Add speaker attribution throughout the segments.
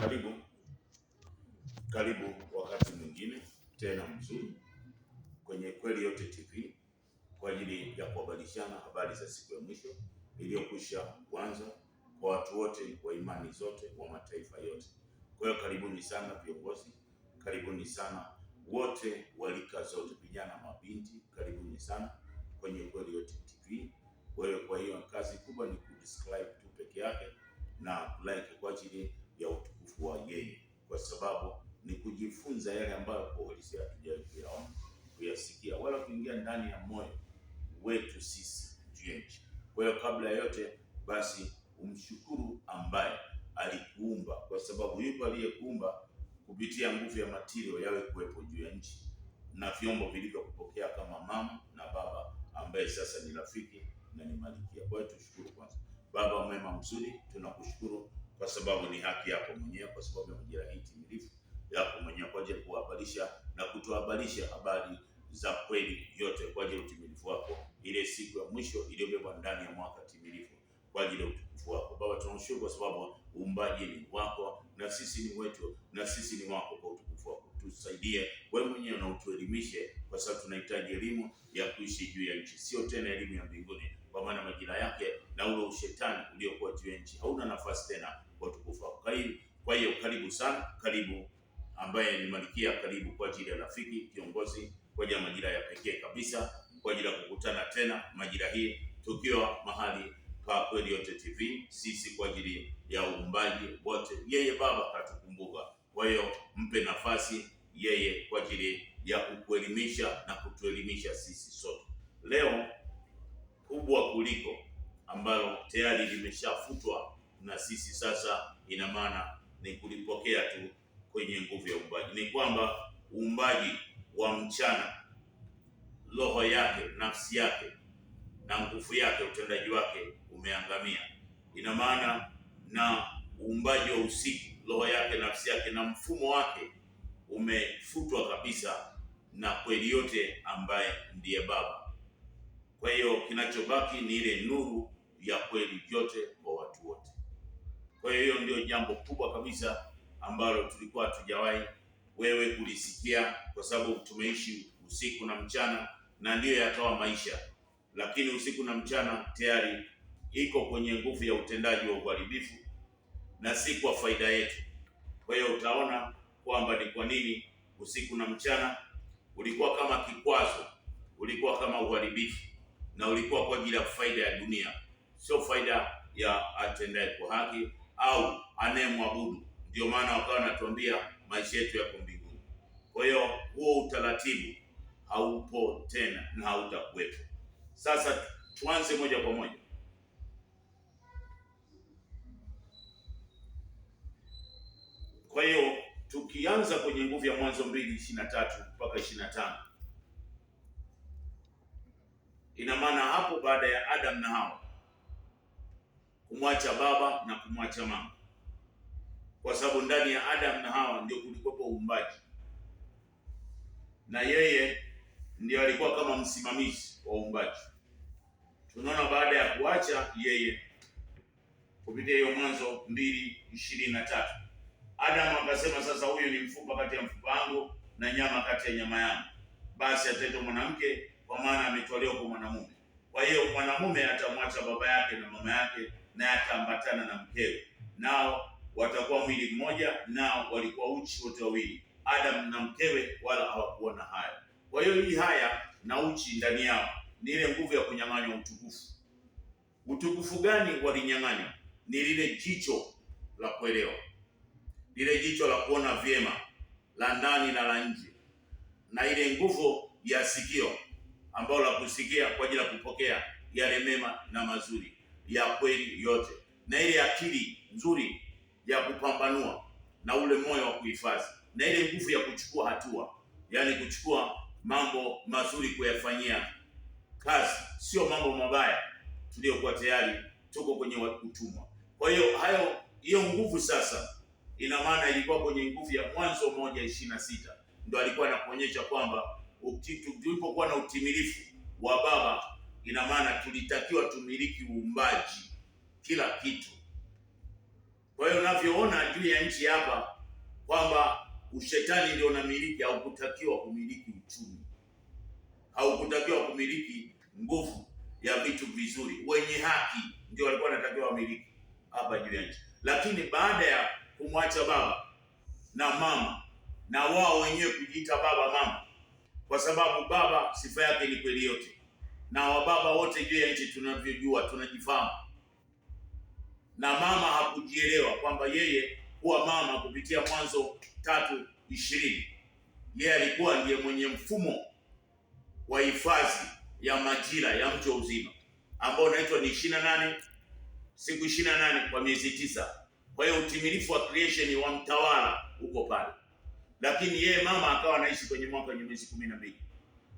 Speaker 1: Karibu, karibu wakati mwingine tena mzuri kwenye Kweli Yote TV kwa ajili ya kuhabarishana habari za siku ya mwisho iliyokwisha kuanza kwa watu wote wa imani zote wa mataifa yote. Kwa hiyo karibuni sana viongozi, karibuni sana wote wa rika zote, vijana, mabinti, karibuni sana kwenye Kweli Yote TV. Wewe, kwa hiyo kazi kubwa ni kusubscribe tu peke yake na like kwa ajili ya utukufu wa yeye, kwa sababu ni kujifunza yale ambayo kwa uhalisia hatujawahi kuyaona, kuyasikia wala kuingia ndani ya moyo wetu sisi juu ya nchi. Kwa hiyo kabla ya yote basi umshukuru ambaye alikuumba, kwa sababu yupo aliyekuumba kupitia nguvu ya matirio yawe kuwepo juu ya nchi na vyombo vilivyokupokea kama mama na baba ambaye sasa ni rafiki na ni malikia. Kwa hiyo tushukuru kwanza. Baba mwema mzuri, tunakushukuru kwa sababu ni haki yako mwenyewe, kwa sababu ya majira hii timilifu yako mwenyewe, kwa ajili ya kuhabarisha na kutuhabarisha habari za kweli yote kwa ajili ya utimilifu wako, ile siku ya mwisho iliyobebwa ndani ya mwaka timilifu kwa ajili ya utukufu wako. Baba, tunashukuru kwa sababu uumbaji ni wako na sisi ni wetu na sisi ni wako kwa utukufu wako. Tusaidie wewe mwenyewe na utuelimishe, kwa sababu tunahitaji elimu ya kuishi juu ya nchi, sio tena elimu ya mbinguni, kwa maana majira yake na ule ushetani uliokuwa juu ya nchi hauna nafasi tena kwa utukufu wako. Kwa hiyo karibu sana, karibu ambaye ni Malkia, karibu kwa ajili ya rafiki kiongozi, kwa ajili ya majira ya pekee kabisa, kwa ajili ya kukutana tena majira hii tukiwa mahali pa Kweli Yote TV, sisi kwa ajili ya uumbaji wote. Yeye Baba katukumbuka, kwa hiyo mpe nafasi yeye kwa ajili ya kukuelimisha na kutuelimisha sisi sote. Leo kubwa kuliko ambalo tayari limeshafutwa na sisi sasa, ina maana ni kulipokea tu kwenye nguvu ya uumbaji. Ni kwamba uumbaji wa mchana, roho yake, nafsi yake na nguvu yake, utendaji wake umeangamia. Ina maana na uumbaji wa usiku, roho yake, nafsi yake na mfumo wake umefutwa kabisa na Kweli Yote ambaye ndiye Baba. Kwa hiyo kinachobaki ni ile nuru ya kweli yote kwa watu wote. Kwa hiyo ndio jambo kubwa kabisa ambalo tulikuwa hatujawahi wewe kulisikia, kwa sababu tumeishi usiku na mchana na ndiyo yatoa maisha, lakini usiku na mchana tayari iko kwenye nguvu ya utendaji wa uharibifu na si kwa faida yetu. Kwa hiyo utaona kwamba ni kwa nini usiku na mchana ulikuwa kama kikwazo, ulikuwa kama uharibifu na ulikuwa kwa ajili ya faida ya dunia, sio faida ya atendaye kwa haki au anayemwabudu. Ndio maana wakawa wanatuambia maisha yetu yako mbinguni. Kwa hiyo huo utaratibu haupo tena na hautakuwepo. Sasa tuanze moja kwa moja. Kwa hiyo tukianza kwenye nguvu ya Mwanzo 2:23 mpaka 25, ina maana hapo baada ya Adam na Hawa kumwacha baba na kumwacha mama, kwa sababu ndani ya Adam na Hawa ndio kulikuwa uumbaji, na yeye ndio alikuwa kama msimamizi wa uumbaji. Tunaona baada ya kuacha yeye, kupitia hiyo Mwanzo 2:23, Adam akasema, sasa huyu ni mfupa kati ya mfupa wangu na nyama kati ya nyama yangu, basi ataitwa mwanamke, kwa maana ametwaliwa kwa mwanamume. Kwa hiyo mwanamume atamwacha baba yake na mama yake, naye ataambatana na mkewe, nao watakuwa mwili mmoja. Nao walikuwa uchi wote wawili, Adam na mkewe, wala hawakuona haya. Kwa hiyo hii haya na uchi ndani yao ni ile nguvu ya kunyang'anywa utukufu. Utukufu gani walinyang'anywa? Ni lile jicho la kuelewa, lile jicho la kuona vyema, la ndani na la nje, na ile nguvu ya sikio ambalo la kusikia kwa ajili ya kupokea yale mema na mazuri ya kweli yote, na ile akili nzuri ya kupambanua, na ule moyo wa kuhifadhi, na ile nguvu ya kuchukua hatua, yaani kuchukua mambo mazuri kuyafanyia kazi, sio mambo mabaya tuliyokuwa tayari tuko kwenye utumwa. Kwa hiyo hiyo nguvu sasa, ina maana ilikuwa kwenye nguvu ya Mwanzo 1:26, ndio alikuwa anakuonyesha kwamba tulipokuwa na utimilifu wa baba, ina maana tulitakiwa tumiliki uumbaji, kila kitu. Kwa hiyo unavyoona juu ya nchi hapa kwamba ushetani ndio unamiliki, haukutakiwa kumiliki uchumi, haukutakiwa kumiliki nguvu ya vitu vizuri. Wenye haki ndio walikuwa wanatakiwa wamiliki hapa juu ya nchi. Lakini baada ya kumwacha baba na mama na wao wenyewe kujiita baba mama, kwa sababu baba sifa yake ni kweli yote, na wababa wote juu ya nchi tunavyojua, tunajifahamu, na mama hakujielewa kwamba yeye kuwa mama kupitia Mwanzo 3:20 yeye alikuwa ndiye mwenye mfumo wa hifadhi ya majira ya mtu uzima ambao unaitwa ni 28 siku 28 kwa miezi 9. Kwa hiyo utimilifu wa creation wa mtawala uko pale, lakini yeye mama akawa anaishi kwenye mwaka wenye miezi 12.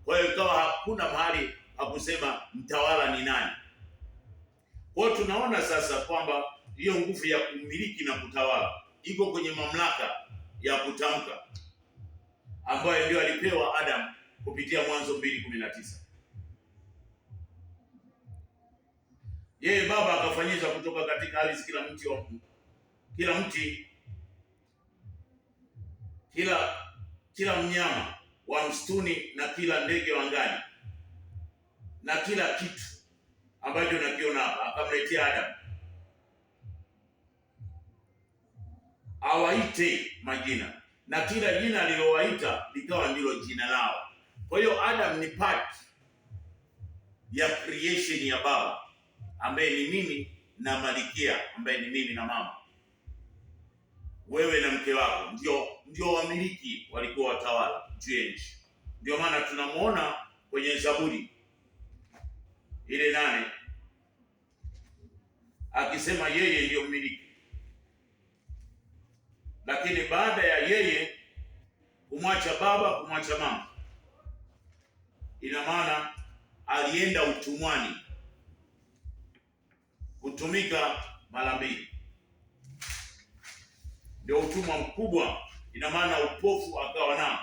Speaker 1: Kwa hiyo ikawa hakuna mahali hakusema mtawala ni nani. Kwa hiyo tunaona sasa kwamba hiyo nguvu ya kumiliki na kutawala iko kwenye mamlaka ya kutamka ambayo ndio alipewa Adam kupitia Mwanzo 2:19. Yeye baba akafanyiza kutoka katika ardhi kila mnyama wa msituni na kila ndege wa angani na kila kitu ambacho nakiona hapa, akamletea Adam awaite majina, na kila jina alilowaita likawa ndilo jina lao. Kwa hiyo Adam ni part ya creation ya baba ambaye ni mimi na Malikia ambaye ni mimi na mama. Wewe na mke wako ndio wamiliki, walikuwa watawala juu ya nchi. Ndio maana tunamuona kwenye Zaburi ile 8 akisema yeye ndio mmiliki. Lakini baada ya yeye kumwacha baba, kumwacha mama, ina maana alienda utumwani kutumika mara mbili. Ndio utumwa mkubwa. Ina maana upofu akawa nao,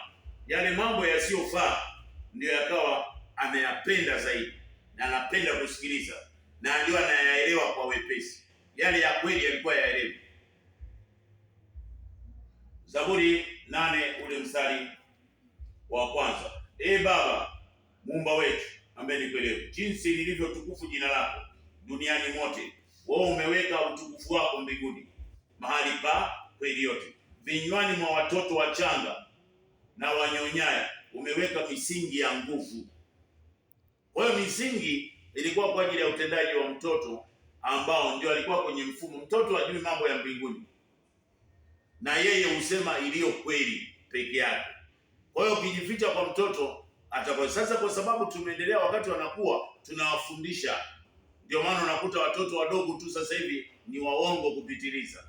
Speaker 1: yale mambo yasiyofaa ndio yakawa ameyapenda zaidi na anapenda kusikiliza, na ndio anayaelewa kwa wepesi. Yale ya kweli yalikuwa yaelewi. Zaburi 8 ule mstari wa kwanza. Baba muumba wetu ambaye ni kweli, jinsi lilivyo tukufu jina lako duniani mote, wewe umeweka utukufu wako mbinguni, mahali pa kweli yote. Vinywani mwa watoto wachanga na wanyonyaye umeweka misingi ya nguvu. Kwa hiyo misingi ilikuwa kwa ajili ya utendaji wa mtoto ambao ndio alikuwa kwenye mfumo. Mtoto hajui mambo ya mbinguni, na yeye husema iliyo kweli peke yake. Kwa hiyo ukijificha kwa mtoto atakuwa. Sasa kwa sababu tumeendelea, wakati wanakuwa tunawafundisha, ndio maana unakuta watoto wadogo tu sasa hivi ni waongo kupitiliza.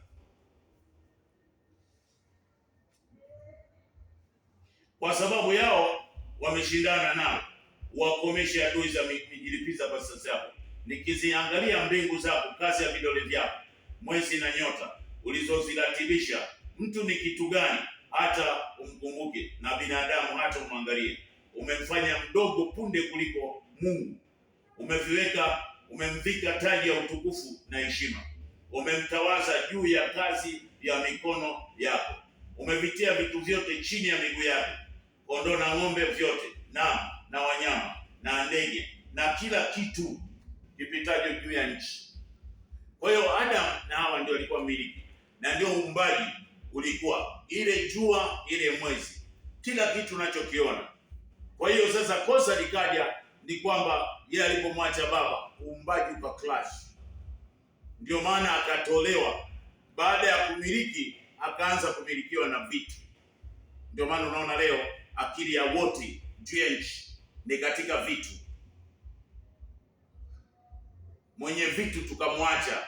Speaker 1: Kwa sababu yao wameshindana nao, wakomeshe adui za mijilipiza kwa sasa yako. Nikiziangalia mbingu zako, kazi ya vidole vyako, mwezi na nyota ulizoziratibisha, mtu ni kitu gani hata umkumbuke, na binadamu hata umwangalie? Umemfanya mdogo punde kuliko Mungu, umemvika taji ya utukufu na heshima, umemtawaza juu ya kazi ya mikono yako, umevitia vitu vyote chini ya miguu yake, kondoo na ng'ombe vyote, na wanyama na ndege na kila kitu kipitacho juu ya nchi. Kwa hiyo Adam na Hawa ndio walikuwa miliki, na ndio uumbaji ulikuwa, ile jua, ile mwezi, kila kitu unachokiona. Kwa hiyo sasa kosa likaja ni kwamba yeye alipomwacha baba, uumbaji uka clash. Ndio maana akatolewa. Baada ya kumiliki, akaanza kumilikiwa na vitu. Ndio maana unaona leo akili ya wote juu ya nchi ni katika vitu. Mwenye vitu tukamwacha,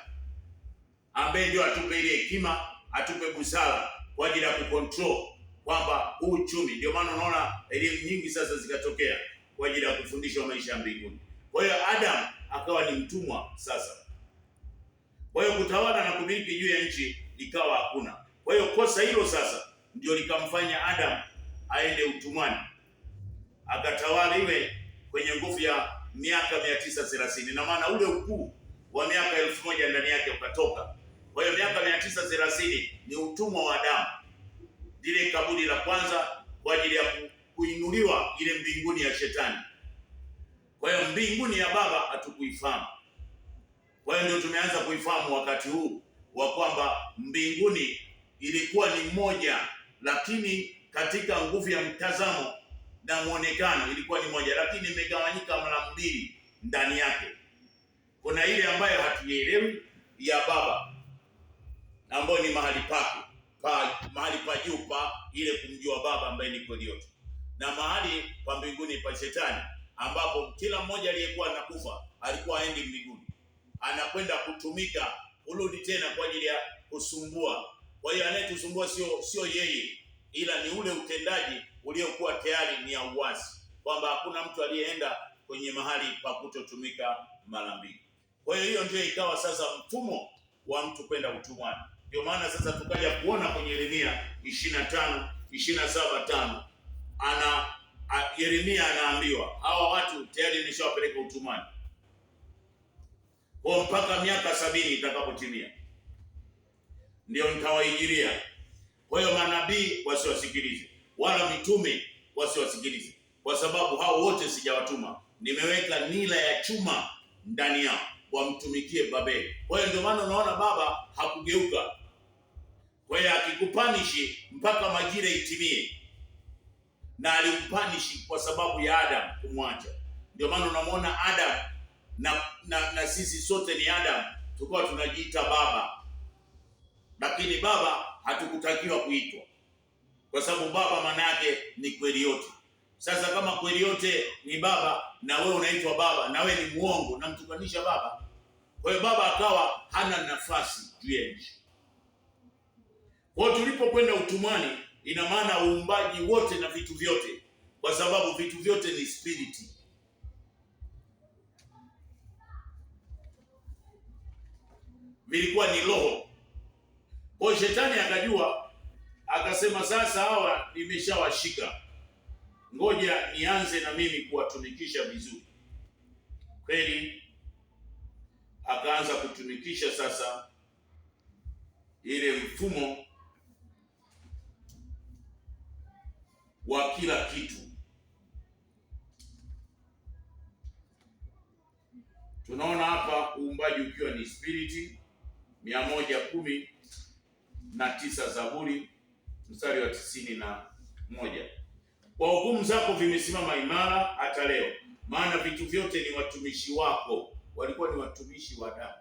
Speaker 1: ambaye ndio atupe ile hekima, atupe busara kwa ajili ya kucontrol kwamba huu uchumi. Ndio maana unaona elimu nyingi sasa zikatokea kwa ajili ya kufundisha maisha ya mbinguni. Kwa hiyo Adam akawa ni mtumwa sasa. Kwa hiyo kutawala na kumiliki juu ya nchi ikawa hakuna. Kwa hiyo kosa hilo sasa ndio likamfanya Adam aende utumwani, akatawala iwe kwenye nguvu ya miaka 930. Na maana ule ukuu wa miaka 1000 ndani yake ukatoka, Kwa hiyo miaka 930 ni utumwa wa Adamu, lile kaburi la kwanza kwa ajili ya kuinuliwa ile mbinguni ya Shetani. Kwa hiyo mbinguni ya Baba hatukuifahamu. Kwa hiyo ndio tumeanza kuifahamu wakati huu wa kwamba mbinguni ilikuwa ni moja, lakini katika nguvu ya mtazamo na muonekano ilikuwa ni moja, lakini imegawanyika mara mbili ndani yake. Kuna ile ambayo hatuielewi ya Baba, ambayo ni mahali pake mahali pa juu pa ile kumjua Baba ambaye ni kweli yote, na mahali pa mbinguni pa Shetani, ambapo kila mmoja aliyekuwa anakufa alikuwa aendi mbinguni, anakwenda kutumika, kurudi tena kwa ajili ya kusumbua. Kwa hiyo anayetusumbua sio yeye, ila ni ule utendaji uliokuwa tayari ni ya uasi, kwamba hakuna mtu aliyeenda kwenye mahali pa kutotumika mara mbili. Kwa hiyo ndio ikawa sasa mfumo wa mtu kwenda utumwani. Ndio maana sasa tukaja kuona kwenye Yeremia 25:27-5 Yeremia anaambiwa hawa watu tayari nimeshawapeleka utumwani kwa mpaka miaka 70 itakapotimia ndio nitawaijilia. Kwa hiyo manabii wasiwasikilize, wala mitume wasiwasikilize, kwa sababu hao wote sijawatuma. Nimeweka nila ya chuma ndani yao wamtumikie Babeli. Kwa hiyo ndio maana unaona Baba hakugeuka. Kwa hiyo akikupanishi mpaka majira itimie, na alimpanishi kwa sababu ya Adam kumwacha. Ndio maana unamwona Adam na sisi sote ni Adam, tulikuwa tunajiita baba, lakini baba hatukutakiwa kuitwa, kwa sababu baba maana yake ni kweli yote. Sasa kama kweli yote ni baba na wewe unaitwa baba, na wewe ni muongo, namtukanisha baba. Kwa hiyo baba akawa hana nafasi juu ya nchi. Kwa hiyo tulipokwenda utumwani, ina maana uumbaji wote na vitu vyote, kwa sababu vitu vyote ni spiriti, vilikuwa ni roho. Kwa hiyo Shetani akajua, akasema sasa hawa nimeshawashika, ngoja nianze na mimi kuwatumikisha vizuri. Kweli akaanza kutumikisha sasa ile mfumo wa kila kitu. Tunaona hapa uumbaji ukiwa ni spiriti. 119 Zaburi mstari wa 91. Kwa hukumu zako vimesimama imara hata leo, maana vitu vyote ni watumishi wako. Walikuwa ni watumishi wa Adamu.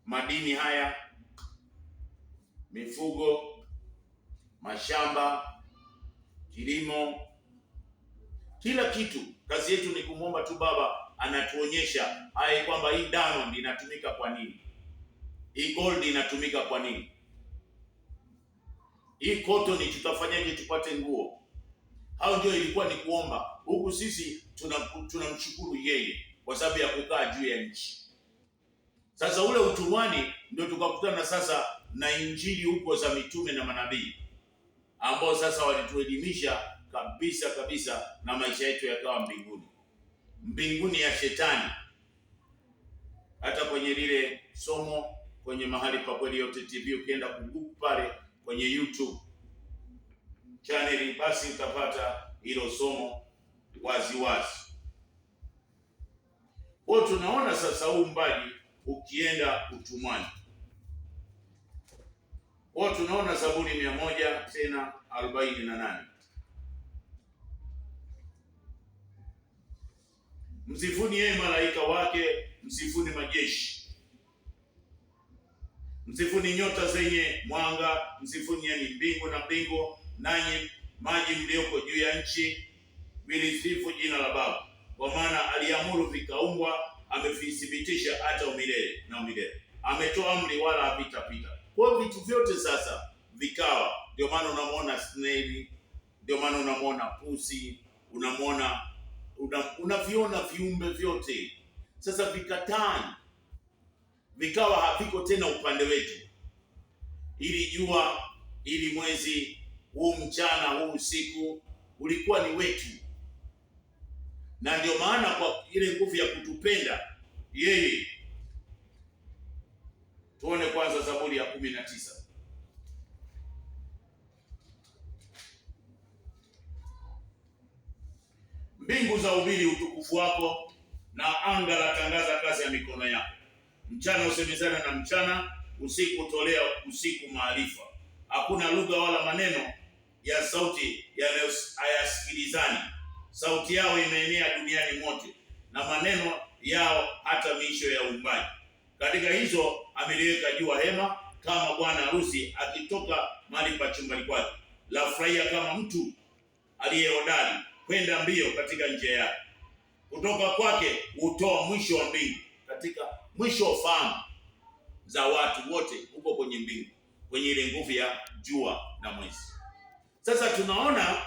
Speaker 1: Madini haya, mifugo, mashamba, kilimo, kila kitu. Kazi yetu ni kumwomba tu Baba anatuonyesha hai kwamba hii diamond inatumika kwa nini, hii gold inatumika kwa nini, hii cotton tutafanyaje tupate nguo. Hao ndio ilikuwa ni kuomba. Huku sisi tunamshukuru yeye kwa sababu ya kukaa juu ya nchi. Sasa ule utumwani ndio tukakutana sasa na injili huko za mitume na manabii, ambao sasa walituelimisha kabisa, na maisha yetu yakawa mbinguni ya Shetani. Hata kwenye lile somo kwenye mahali pa Kweli Yote TV, ukienda kugugu pale kwenye YouTube channel, basi utapata hilo somo wazi. Kwa tunaona sasa uumbaji ukienda utumwani. Kwa tunaona Zaburi 148. Msifuni yeye malaika wake, msifuni majeshi, msifuni nyota zenye mwanga, msifuni yani mbingu na mbingu, nanyi maji mlioko juu ya nchi, vilisifu jina la Baba, kwa maana aliamuru vikaumbwa, amevithibitisha hata umilele na umilele, ametoa amri wala hapitapita. Kwa vitu vyote sasa vikawa. Ndio maana unamwona snail, ndio maana unamwona pusi, unaviona viumbe vyote sasa vikatani, vikawa haviko tena upande wetu. Ili jua, ili mwezi, huu mchana, huu usiku ulikuwa ni wetu. Na ndio maana kwa ile nguvu ya kutupenda yeye, Tuone kwanza Zaburi ya 19. Mbingu za ubiri utukufu wako, na anga la tangaza kazi ya mikono yako. Mchana usemezana na mchana, usiku utolea usiku maarifa. Hakuna lugha wala maneno ya sauti hayasikilizani. Sauti yao imeenea duniani mote, na maneno yao hata miisho ya uumbaji. Katika hizo ameliweka jua hema, kama bwana harusi akitoka mahali pa chumbani kwake. La furahia kama mtu aliyehodari kwenda mbio katika njia yake. Kutoka kwake hutoa mwisho wa mbingu, katika mwisho wa fahamu za watu wote huko kwenye mbingu, kwenye ile nguvu ya jua na mwezi. Sasa tunaona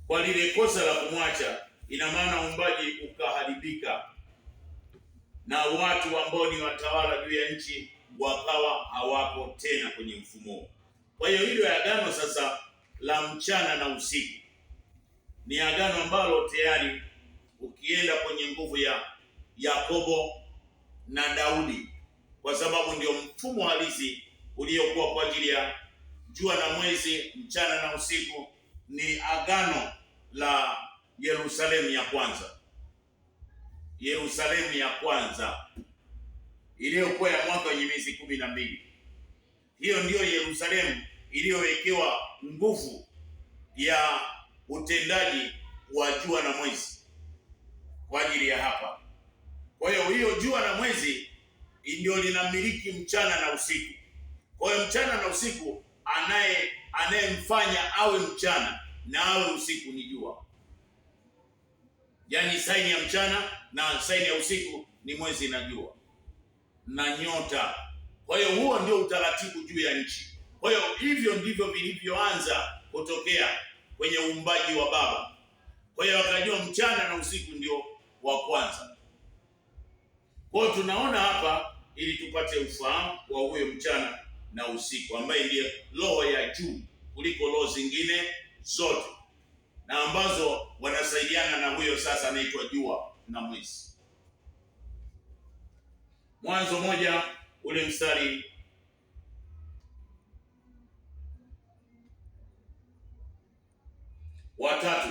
Speaker 1: kwa lile kosa la kumwacha, ina maana uumbaji ukaharibika, na watu ambao ni watawala juu ya nchi wakawa hawako tena kwenye mfumo. Kwa hiyo hilo agano sasa la mchana na usiku ni agano ambalo tayari ukienda kwenye nguvu ya Yakobo na Daudi, kwa sababu ndio mfumo halisi uliokuwa kwa ajili ya jua na mwezi, mchana na usiku, ni agano la Yerusalemu ya kwanza. Yerusalemu ya kwanza iliyokuwa ya mwaka wenye miezi 12. Hiyo ndiyo Yerusalemu iliyowekewa nguvu ya utendaji wa jua na mwezi kwa ajili ya hapa. Kwa hiyo jua na mwezi ndio linamiliki mchana na usiku. Kwa hiyo mchana na usiku, anayemfanya awe mchana na awe usiku ni jua. Yaani saini ya mchana na saini ya usiku ni mwezi na jua na nyota. Kwa hiyo huo ndio utaratibu juu ya nchi. Kwa hiyo hivyo ndivyo vilivyoanza kutokea kwenye uumbaji wa Baba. Kwa hiyo wakajua mchana na usiku ndio wa kwanza. Kwa hiyo tunaona hapa, ili tupate ufahamu wa huyo mchana na usiku, ambaye ndiye roho ya juu kuliko roho zingine zote, na ambazo wanasaidiana na huyo sasa anaitwa jua na mwezi. Mwanzo 1 ule mstari wa 3.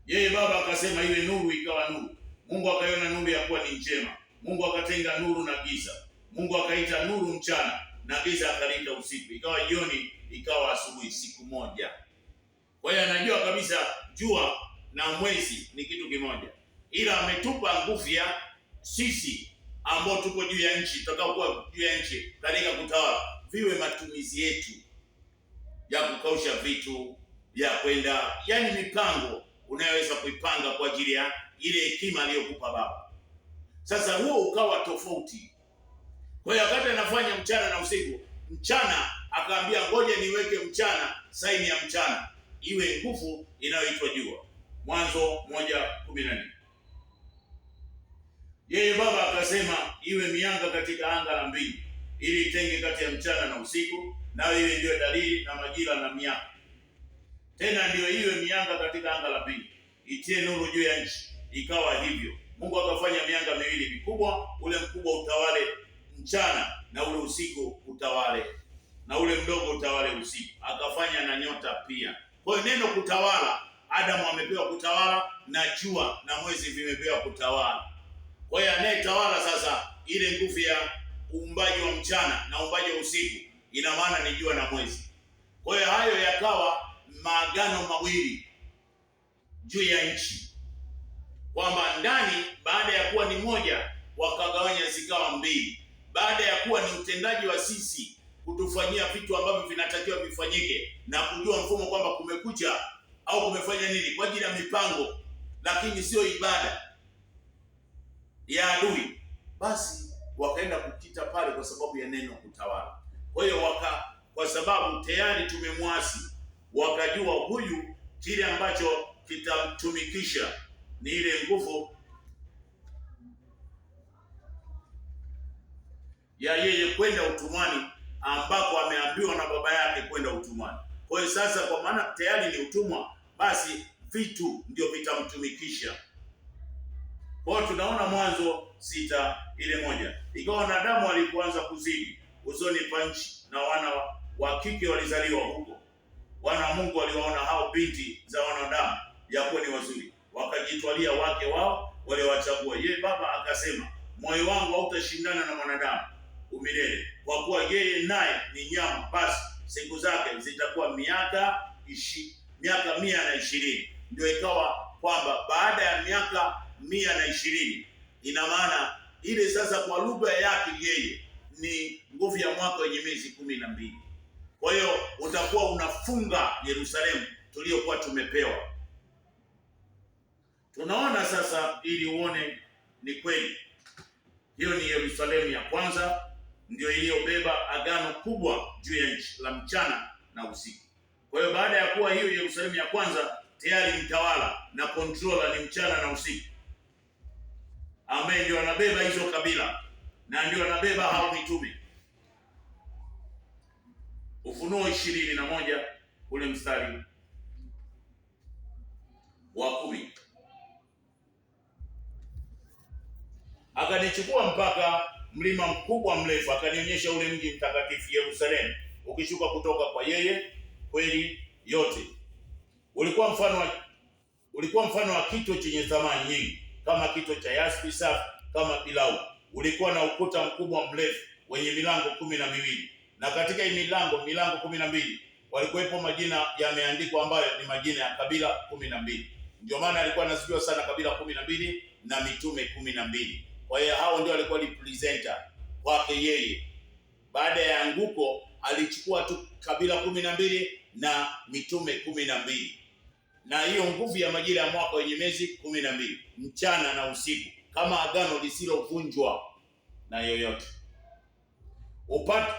Speaker 1: Yeye Baba akasema iwe nuru, ikawa nuru. Mungu akaiona nuru ya kuwa ni njema. Mungu akatenga nuru na giza. Mungu akaita nuru mchana, na giza akaliita usiku. Ikawa jioni, ikawa asubuhi, siku moja. Kwa hiyo anajua kabisa jua na mwezi ni kitu kimoja, ila ametupa nguvu ya sisi ambao tuko juu ya nchi, tutakaokuwa juu ya nchi katika kutawala, viwe matumizi yetu ya kukausha vitu, ya kwenda, yani mipango unayoweza kuipanga kwa ajili ya ile hekima aliyokupa Baba. Sasa huo ukawa tofauti. Kwa hiyo wakati anafanya mchana na usiku, mchana akaambia ngoja niweke mchana, saini ya mchana iwe nguvu inayoitwa jua. Mwanzo 1:14. Yeye Baba akasema iwe mianga katika anga la mbingu, ili itenge kati ya mchana na usiku, nayo iwe ndio dalili na majira na miaka. Tena ndio iwe mianga katika anga la mbingu, itie nuru juu ya nchi. Ikawa hivyo. Mungu akafanya mianga miwili mikubwa, ule mkubwa utawale mchana na ule usiku utawale, na ule mdogo utawale usiku. Akafanya na nyota pia. Kwa hiyo neno kutawala, Adamu amepewa kutawala, na jua na mwezi vimepewa kutawala. Kwa hiyo anayetawala sasa ile nguvu ya uumbaji wa mchana na uumbaji wa usiku, ina maana ni jua na mwezi. Kwa hiyo hayo yakawa maagano mawili juu ya nchi, kwamba ndani baada ya kuwa ni moja wakagawanya zikawa mbili. Baada ya kuwa ni utendaji wa sisi kutufanyia vitu ambavyo vinatakiwa vifanyike na kujua mfumo kwamba kumekucha au kumefanya nini kwa ajili ya mipango, lakini sio ibada ya adui, basi wakaenda kukita pale kwa sababu ya neno kutawala. Kwa hiyo kwa sababu tayari tumemwasi, wakajua huyu kile ambacho kitamtumikisha ni ile nguvu ya yeye kwenda utumwani, ambako ameambiwa na baba yake kwenda utumwani. Kwa hiyo sasa, kwa maana tayari ni utumwa, basi vitu ndio vitamtumikisha. Kwa hiyo tunaona Mwanzo 6:1, ikawa wanadamu walipoanza kuzidi usoni pa nchi, na wana wa kike walizaliwa huko. Wana wa Mungu waliwaona hao binti za wanadamu ya kuwa ni wazuri, wakajitwalia wake wao waliowachagua. Yeye Baba akasema, moyo wangu hautashindana na mwanadamu umilele, kwa kuwa yeye naye ni nyama, basi siku zake zitakuwa miaka 120. Ndio ikawa kwamba baada ya miaka 120, ina maana ile sasa kwa lugha yake yeye ni nguvu ya mwaka wenye miezi 12. Kwa hiyo utakuwa unafunga Yerusalemu tuliyokuwa tumepewa. Tunaona sasa, ili uone ni kweli, hiyo ni Yerusalemu ya kwanza, ndio iliyobeba agano kubwa juu ya nchi la mchana na usiku. Kwa hiyo baada ya kuwa hiyo Yerusalemu ya kwanza, tayari mtawala na controller ni mchana na usiku, ambaye ndio anabeba hizo kabila na ndio anabeba hao mitume. Ufunuo 21 ule mstari wa 10, akanichukua mpaka mlima mkubwa mrefu, akanionyesha ule mji mtakatifu Yerusalemu ukishuka kutoka kwa yeye kweli yote. Ulikuwa mfano wa kito chenye thamani nyingi, kama kito cha yaspi safi kama pilau. Ulikuwa na ukuta mkubwa mrefu wenye milango 12, na katika hii milango 12 walikuwepo majina yameandikwa, ambayo ni majina ya kabila 12. Ndio maana alikuwa anasifiwa sana kabila 12 na mitume 12. Kwa hiyo hao ndio walikuwa representer kwake yeye. Baada ya anguko alichukua tu kabila 12 na mitume 12, na hiyo nguvu ya majira ya mwaka wenye miezi 12, mchana na usiku, kama agano lisilovunjwa na yoyote.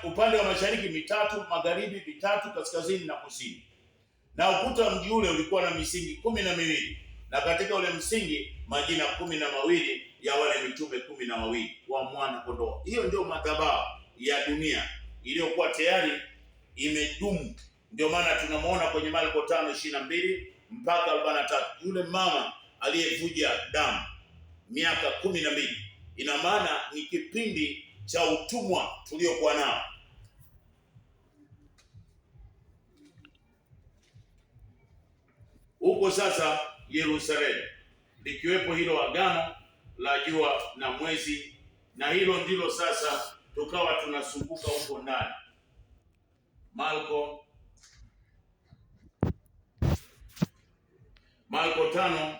Speaker 1: Upande wa mashariki mitatu, magharibi mitatu, kaskazini na kusini. Na ukuta wa mji ule ulikuwa na misingi 12, na katika ule msingi majina 12 ya wale mitume 12 wa mwana kondoo. Hiyo ndio madhabahu ya dunia iliyokuwa tayari imedumu. Ndio maana tunamwona kwenye Marko 5:22 mpaka 43, yule mama aliyevuja damu miaka 12. Ina maana ni kipindi cha utumwa tuliokuwa nao. Huko sasa Yerusalemu likiwepo hilo agano la jua na mwezi, na hilo ndilo sasa tukawa tunasumbuka huko ndani. Marko 5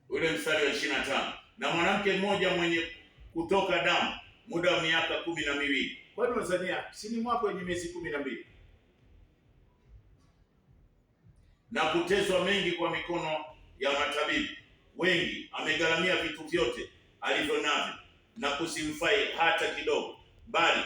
Speaker 1: ule mstari wa 25, na mwanamke mmoja mwenye kutoka damu muda wa miaka 12. Kwa nini Tanzania si ni mwaka wenye miezi 12? Na kuteswa mengi kwa mikono ya matabibu wengi, amegharamia vitu vyote alivyo navyo, na kusimfai hata kidogo, bali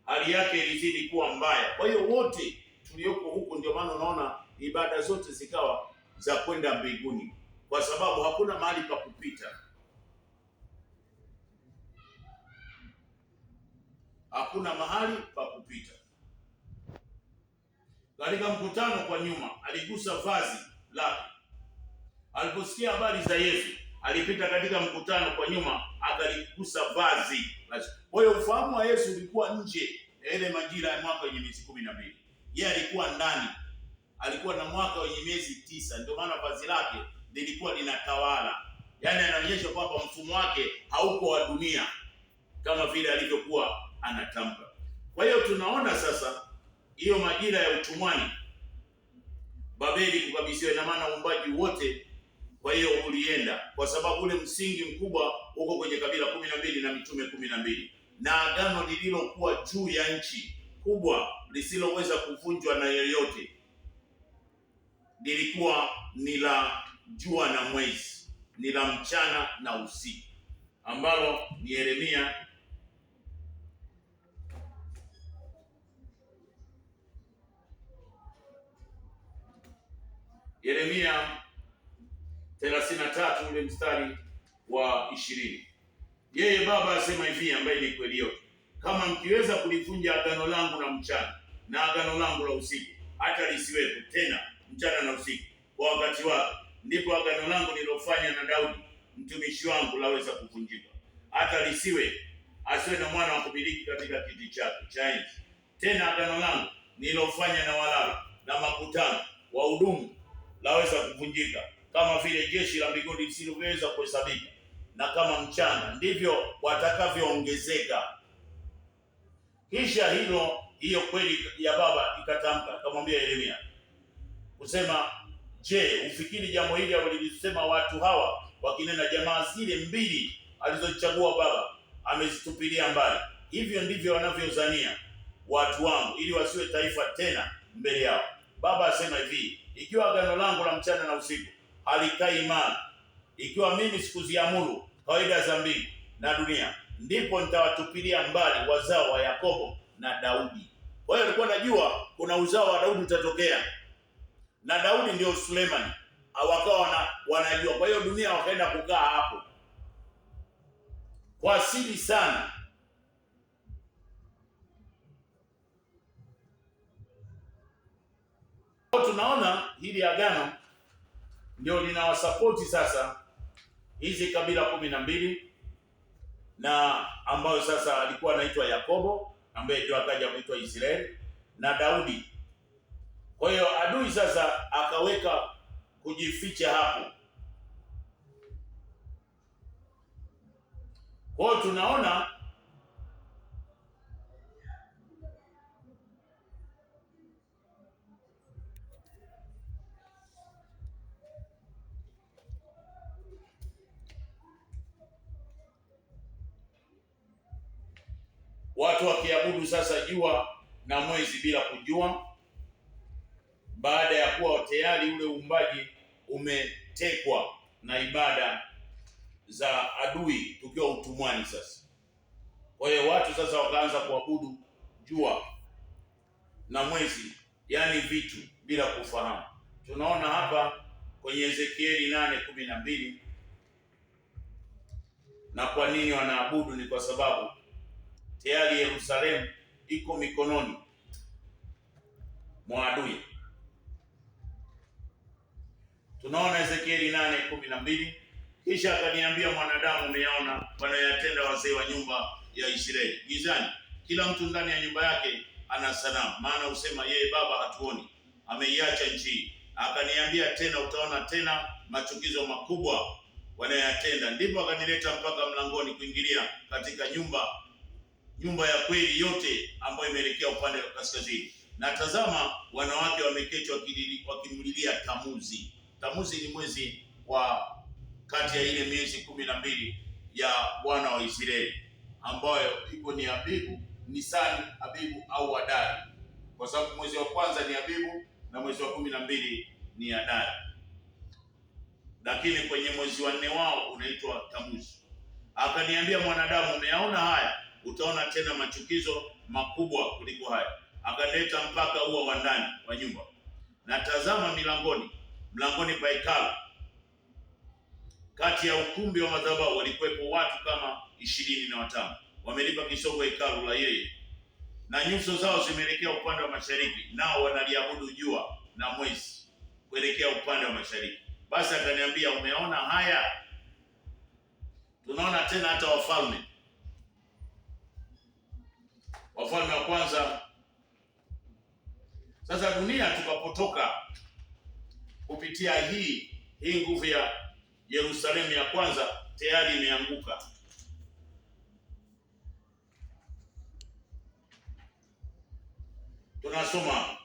Speaker 1: hali yake ilizidi kuwa mbaya. Kwa hiyo wote tulioko huko, ndio maana unaona ibada zote zikawa za kwenda mbinguni, kwa sababu hakuna mahali pa kupita. Hakuna mahali pa kupita. Katika mkutano kwa nyuma aligusa vazi lake. Aliposikia habari za Yesu, alipita katika mkutano kwa nyuma akaligusa vazi. Kwa hiyo ufahamu wa Yesu ulikuwa nje ya ile majira ya mwaka wenye miezi 12. Yeye alikuwa ndani. Alikuwa na mwaka wenye miezi 9. Ndio maana vazi lake lilikuwa linatawala. Yaani anaonyesha kwamba mfumo wake hauko wa dunia kama vile alivyokuwa anatamka. Kwa hiyo tunaona sasa hiyo majira ya utumwani, Babeli kukabidhiwa, ina maana uumbaji wote kwa hiyo ulienda, kwa sababu ule msingi mkubwa uko kwenye kabila 12 na mitume 12, na agano lililokuwa juu ya nchi kubwa lisiloweza kuvunjwa na yeyote lilikuwa ni la jua na mwezi, ni la mchana na usiku, ambalo ni Yeremia 33 ule mstari wa 20. Yeye Baba asema hivi, ambaye ni kweli yote, kama mkiweza kulivunja agano langu la mchana na agano langu la usiku, hata lisiwepo tena mchana na usiku kwa wakati wake, ndipo agano langu nilofanya na Daudi mtumishi wangu laweza kuvunjika, hata asiwe na mwana wa kumiliki katika kiti chake cha enzi. Tena agano langu nilofanya na Walawi na makutano wahudumu laweza kuvunjika, kama vile jeshi la mbinguni lisivyoweza kuhesabika, na kama mchanga ndivyo watakavyoongezeka. Kisha hiyo kweli ya Baba ikatamka, akamwambia Yeremia kusema, je, ufikiri jambo hili walilisema watu hawa wakinena, jamaa zile mbili alizochagua Baba amezitupilia mbali? Hivyo ndivyo wanavyozania watu wangu, ili wasiwe taifa tena mbele yao. Baba asema hivi, ikiwa agano langu la mchana na usiku halikai imara, ikiwa mimi sikuziamuru kawaida za mbingu na dunia, ndipo nitawatupilia mbali wazao wa Yakobo na Daudi. Kwa hiyo alikuwa anajua kuna uzao wa Daudi utatokea, na Daudi ndio Sulemani, wakawa wanajua. Kwa hiyo dunia wakaenda kukaa hapo kwa asili sana. Tunaona hili agano ndio linawasapoti sasa hizi kabila 12 na ambayo sasa alikuwa anaitwa Yakobo, ambaye ndio akaja kuitwa Israeli, na Daudi. Kwa hiyo adui sasa akaweka kujificha hapo. Kwa hiyo tunaona watu wakiabudu sasa jua na mwezi bila kujua, baada ya kuwa tayari ule uumbaji umetekwa na ibada za adui, tukiwa utumwani sasa. Kwa hiyo watu sasa wakaanza kuabudu jua na mwezi, yani vitu bila kufahamu. Tunaona hapa kwenye Ezekieli 8:12. Na kwa nini wanaabudu? Ni kwa sababu tayari Yerusalemu iko mikononi mwa adui. Tunaona Ezekieli 8:12, kisha akaniambia, mwanadamu, umeyaona wanayatenda wazee wa nyumba ya Israeli gizani, kila mtu ndani ya nyumba yake ana sanamu, maana usema yeye Baba hatuoni, ameiacha nchi. Akaniambia tena, utaona tena machukizo makubwa wanayatenda. Ndipo akanileta mpaka mlangoni kuingilia katika nyumba ya kweli yote ambayo imeelekea upande wa kaskazini, na tazama, wanawake wameketi wakimlilia Tamuzi. Tamuzi ni mwezi wa kati ya ile miezi 12 ya Bwana wa Israeli, ambayo iko ni Abibu, Nisani, Abibu au Adari, kwa sababu mwezi wa kwanza ni Abibu na mwezi wa 12 ni Adari, lakini kwenye mwezi wa 4 wao unaitwa Tamuzi. Akaniambia, mwanadamu, umeyaona haya, utaona tena machukizo makubwa kuliko haya. Akaleta mpaka ua wa ndani wa nyumba, na tazama, mlangoni pa hekalu, kati ya ukumbi wa madhabahu walikuwepo watu kama 25, wamelipa kisogo hekalu la yeye, na nyuso zao zimeelekea upande wa mashariki, nao wanaliabudu jua na mwezi kuelekea upande wa mashariki. Basi akaniambia, umeona haya? Tunaona tena hata Wafalme wa kwanza. Sasa dunia tukapotoka kupitia hii nguvu ya Yerusalemu ya kwanza tayari imeanguka. Tunasoma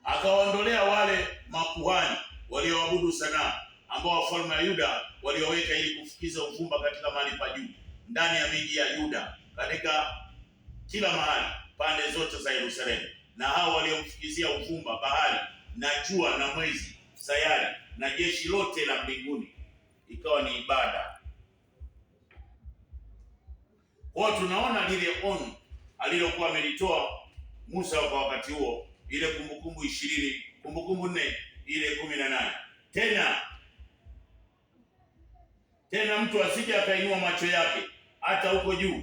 Speaker 1: akawaondolea wale makuhani walioabudu sanamu, ambao wafalme wa Yuda walioweka ili kufukiza uvumba katika mahali pa juu ndani ya miji ya Yuda, katika kila mahali pande zote za Yerusalemu. Na hao waliomfukizia uvumba bahari na jua na mwezi, sayari na jeshi lote la mbinguni, ikawa ni ibada. Kwa tunaona lile ono alilokuwa amelitoa Musa kwa wakati huo, ile Kumbukumbu 20, Kumbukumbu 4 ile 18. Tena mtu asije akainua macho yake hata huko juu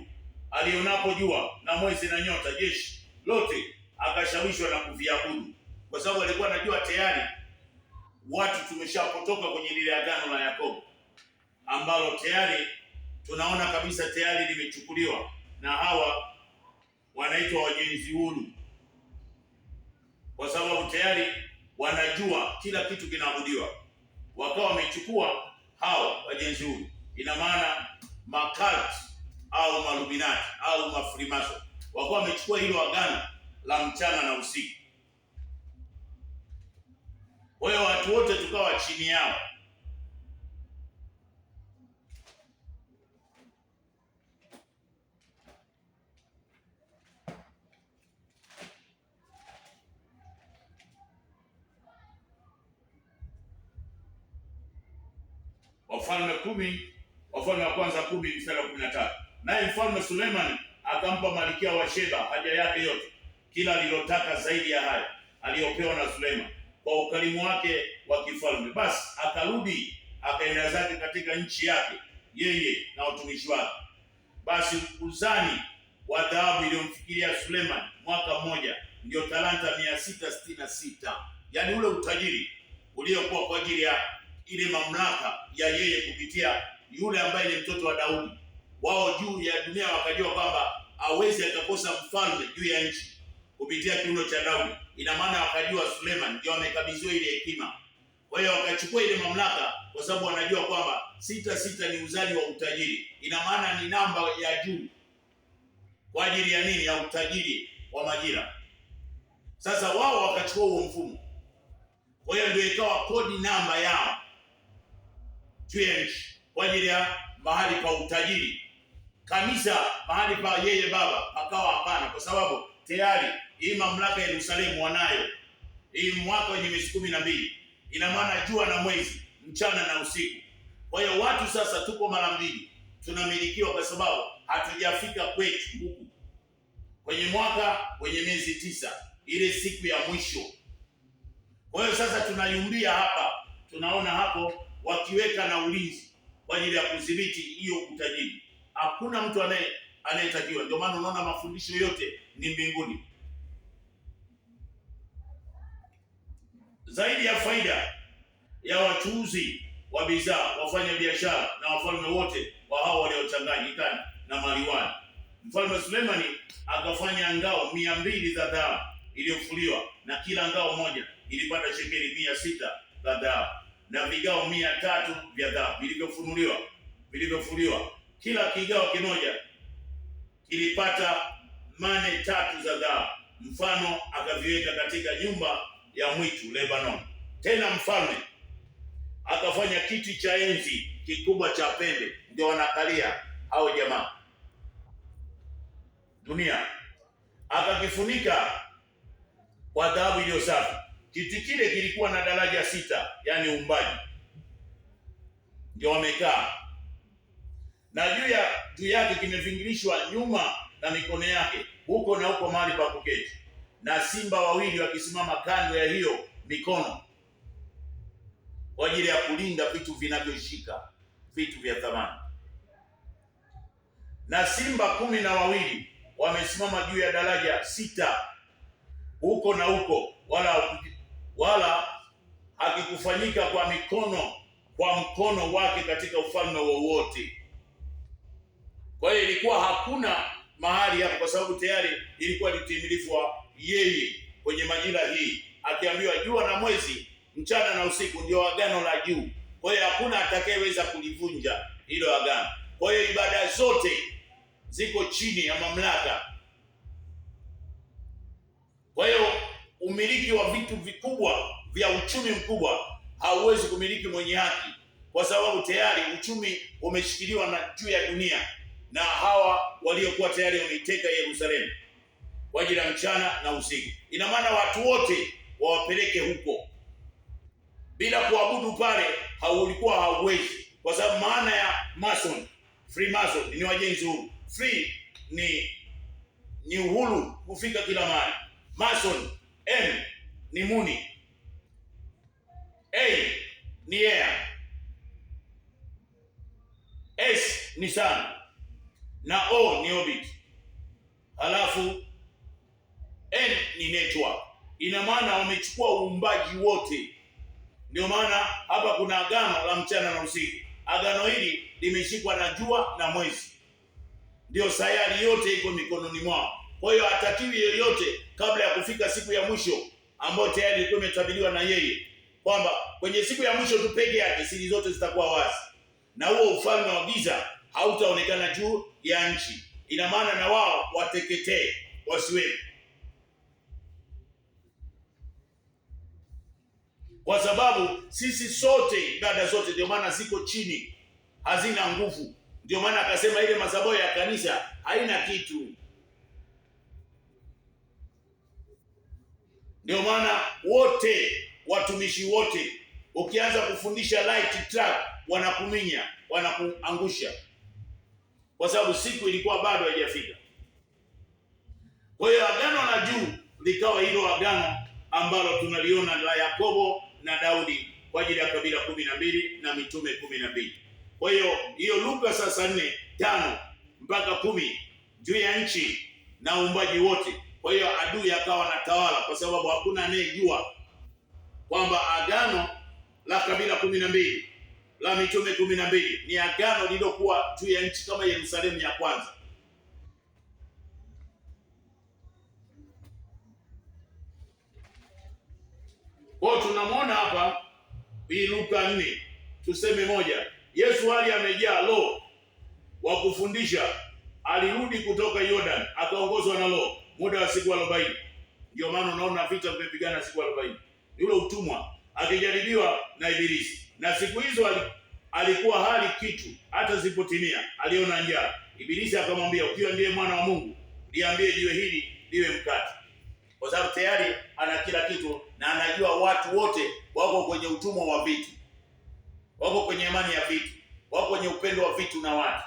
Speaker 1: alionapo jua na mwezi na nyota, jeshi lote akashawishwa na kuviabudu, kwa sababu alikuwa anajua tayari watu tumeshapotoka kwenye lile agano la Yakobo ambalo tayari tunaona kabisa tayari limechukuliwa na hawa wanaitwa wajenzi huru, kwa sababu tayari wanajua kila kitu kinaabudiwa. Wakawa wamechukua hawa wajenzi huru, ina maana makalt au maluminati au mafrimason, wakawa wamechukua hilo agano la mchana na usiku. Kwa hiyo watu wote tukawa chini yao. Wafalme wa kwanza 10 mstari wa 13. Naye mfalme Suleiman akampa malkia wa Sheba haja yake yote, kila alilotaka zaidi ya haya aliyopewa na Suleiman kwa ukarimu wake wa kifalme. Basi akarudi akaenda zake katika nchi yake, yeye na watumishi wake. Basi uzani wa dhahabu iliyomfikiria Suleiman mwaka mmoja ndio talanta 666, yaani ule utajiri uliokuwa kwa ajili ya ile mamlaka ya yeye kupitia yule ambaye ni mtoto wa Daudi. Wao juu ya dunia wakajua kwamba hawezi akakosa mfalme juu ya nchi kupitia kiuno cha Daudi. Ina maana wakajua Suleiman ndio amekabidhiwa ile hekima. Kwa hiyo wakachukua ile mamlaka, kwa sababu wanajua kwamba 66 ni uzani wa utajiri. Ina maana ni namba ya juu kwa ajili ya nini? Ya utajiri wa majira. Sasa wao wakachukua huo mfumo, kwa hiyo ndio ikawa kodi namba yao juu ya nchi kwa ajili ya mahali pa utajiri. Kanisa mahali pa yeye baba pakawa hapana, kwa sababu tayari hii mamlaka ya Yerusalemu wanayo. Hii mwaka wenye miezi 12, ina maana jua na mwezi, mchana na usiku. Kwa hiyo watu sasa tuko mara mbili tunamilikiwa, kwa sababu hatujafika kwetu huku kwenye mwaka wenye miezi 9, ile siku ya mwisho. Kwa hiyo sasa tunayumbia hapa, tunaona hapo wakiweka na ulinzi kwa ajili ya kudhibiti hiyo utajiri. Hakuna mtu anayetakiwa. Ndio maana unaona mafundisho yote ni mbinguni. Zaidi ya faida ya wachuuzi wa bidhaa, wafanya biashara na wafalme wote wa hao waliochanganyikana na maliwani, Mfalme Sulemani akafanya ngao 200 za dhahabu iliyofuliwa, na kila ngao moja ilipata shekeli 600 za dhahabu, na vigao 300 vya dhahabu vilivyofuliwa. Kila kigao kimoja kilipata mane 3 za dhahabu. Mfano akaviweka katika nyumba ya mwitu Lebanon. Tena mfalme akafanya kiti cha enzi kikubwa cha pembe, ndio wanakalia hao jamaa dunia, akakifunika kwa dhahabu iliyo safi. Kiti kile kilikuwa na daraja 6, yani umbaji, ndio wamekaa, na juu yake kimevingirishwa nyuma na mikono yake huko na huko mahali pa kuketi, na simba wawili wakisimama kando ya hiyo mikono kwa ajili ya kulinda vitu vinavyoshika, vitu vya thamani. Na simba 12 wamesimama juu ya daraja 6 huko na huko, wala hakikufanyika kwa mkono wake katika ufalme wowote. Kwa hiyo ilikuwa hakuna mahali hapo, kwa sababu tayari ilikuwa ni utimilifu wa yeye kwenye majira hii, akiambiwa jua na mwezi, mchana na usiku ndio agano la juu. Kwa hiyo hakuna atakayeweza kulivunja hilo agano. Kwa hiyo ibada zote ziko chini ya mamlaka. Kwa hiyo umiliki wa vitu vikubwa vya uchumi mkubwa hauwezi kumiliki mwenye haki, kwa sababu tayari uchumi umeshikiliwa na juu ya dunia na hawa waliokuwa tayari wameiteka Yerusalemu kwa ajili ya mchana na usiku. Ina maana watu wote wawapeleke huko, bila kuabudu pale ulikuwa hauwezi, kwa sababu maana ya mason, Freemason ni wajenzi huru. Free ni uhuru kufika kila mahali. Mason, M ni muni, A ni air, S ni sun, na O ni orbit. halafu N ni network. Ina maana wamechukua uumbaji wote. Ndio maana hapa kuna agano la mchana na usiku. Agano hili limeshikwa na jua na mwezi. Ndio sayari yote iko mikononi mwao. Kwa hiyo hatakiwi yoyote kabla ya kufika siku ya mwisho ambayo tayari ilikuwa imetabiriwa na yeye, kwamba kwenye siku ya mwisho tu peke yake siri zote zitakuwa wazi, na huo ufalme wa giza hautaonekana juu ya nchi. Ina maana na wao wateketee, wasiwepo, kwa sababu sisi sote, ibada zote ndio maana ziko chini, hazina nguvu. Ndio maana akasema ile madhabahu ya kanisa haina kitu. Ndio maana wote watumishi wote, ukianza kufundisha light track, wanakuminya, wanakuangusha, kwa sababu siku ilikuwa bado haijafika. Kwa hiyo agano la juu likawa hilo agano ambalo tunaliona la Yakobo na Daudi kwa ajili ya kabila 12 na mitume 12. Kwa hiyo Luka sasa 4:5 mpaka 10 juu ya nchi na uumbaji wote. Kwa hiyo adui akawa anatawala, kwa sababu hakuna anayejua kwamba agano la kabila 12 la mitume 12 ni agano lililokuwa juu ya nchi kama Yerusalemu ya kwanza. Kwa tunamwona hapa hii Luka 4, tuseme 1, Yesu hali amejaa roho wa kufundisha, alirudi kutoka Jordan akaongozwa na roho muda wa siku 40. Ndio maana unaona vita vimepigana siku 40. Yule utumwa akijaribiwa na Ibilisi, na siku hizo alikuwa hali kitu, hata zipotimia aliona njaa. Ibilisi akamwambia, ukiwa ndiye mwana wa Mungu, niambie jiwe hili liwe mkate. Kwa sababu tayari ana kila kitu na anajua watu wote wako kwenye utumwa wa vitu, wako kwenye imani ya vitu, wako kwenye upendo wa vitu na watu.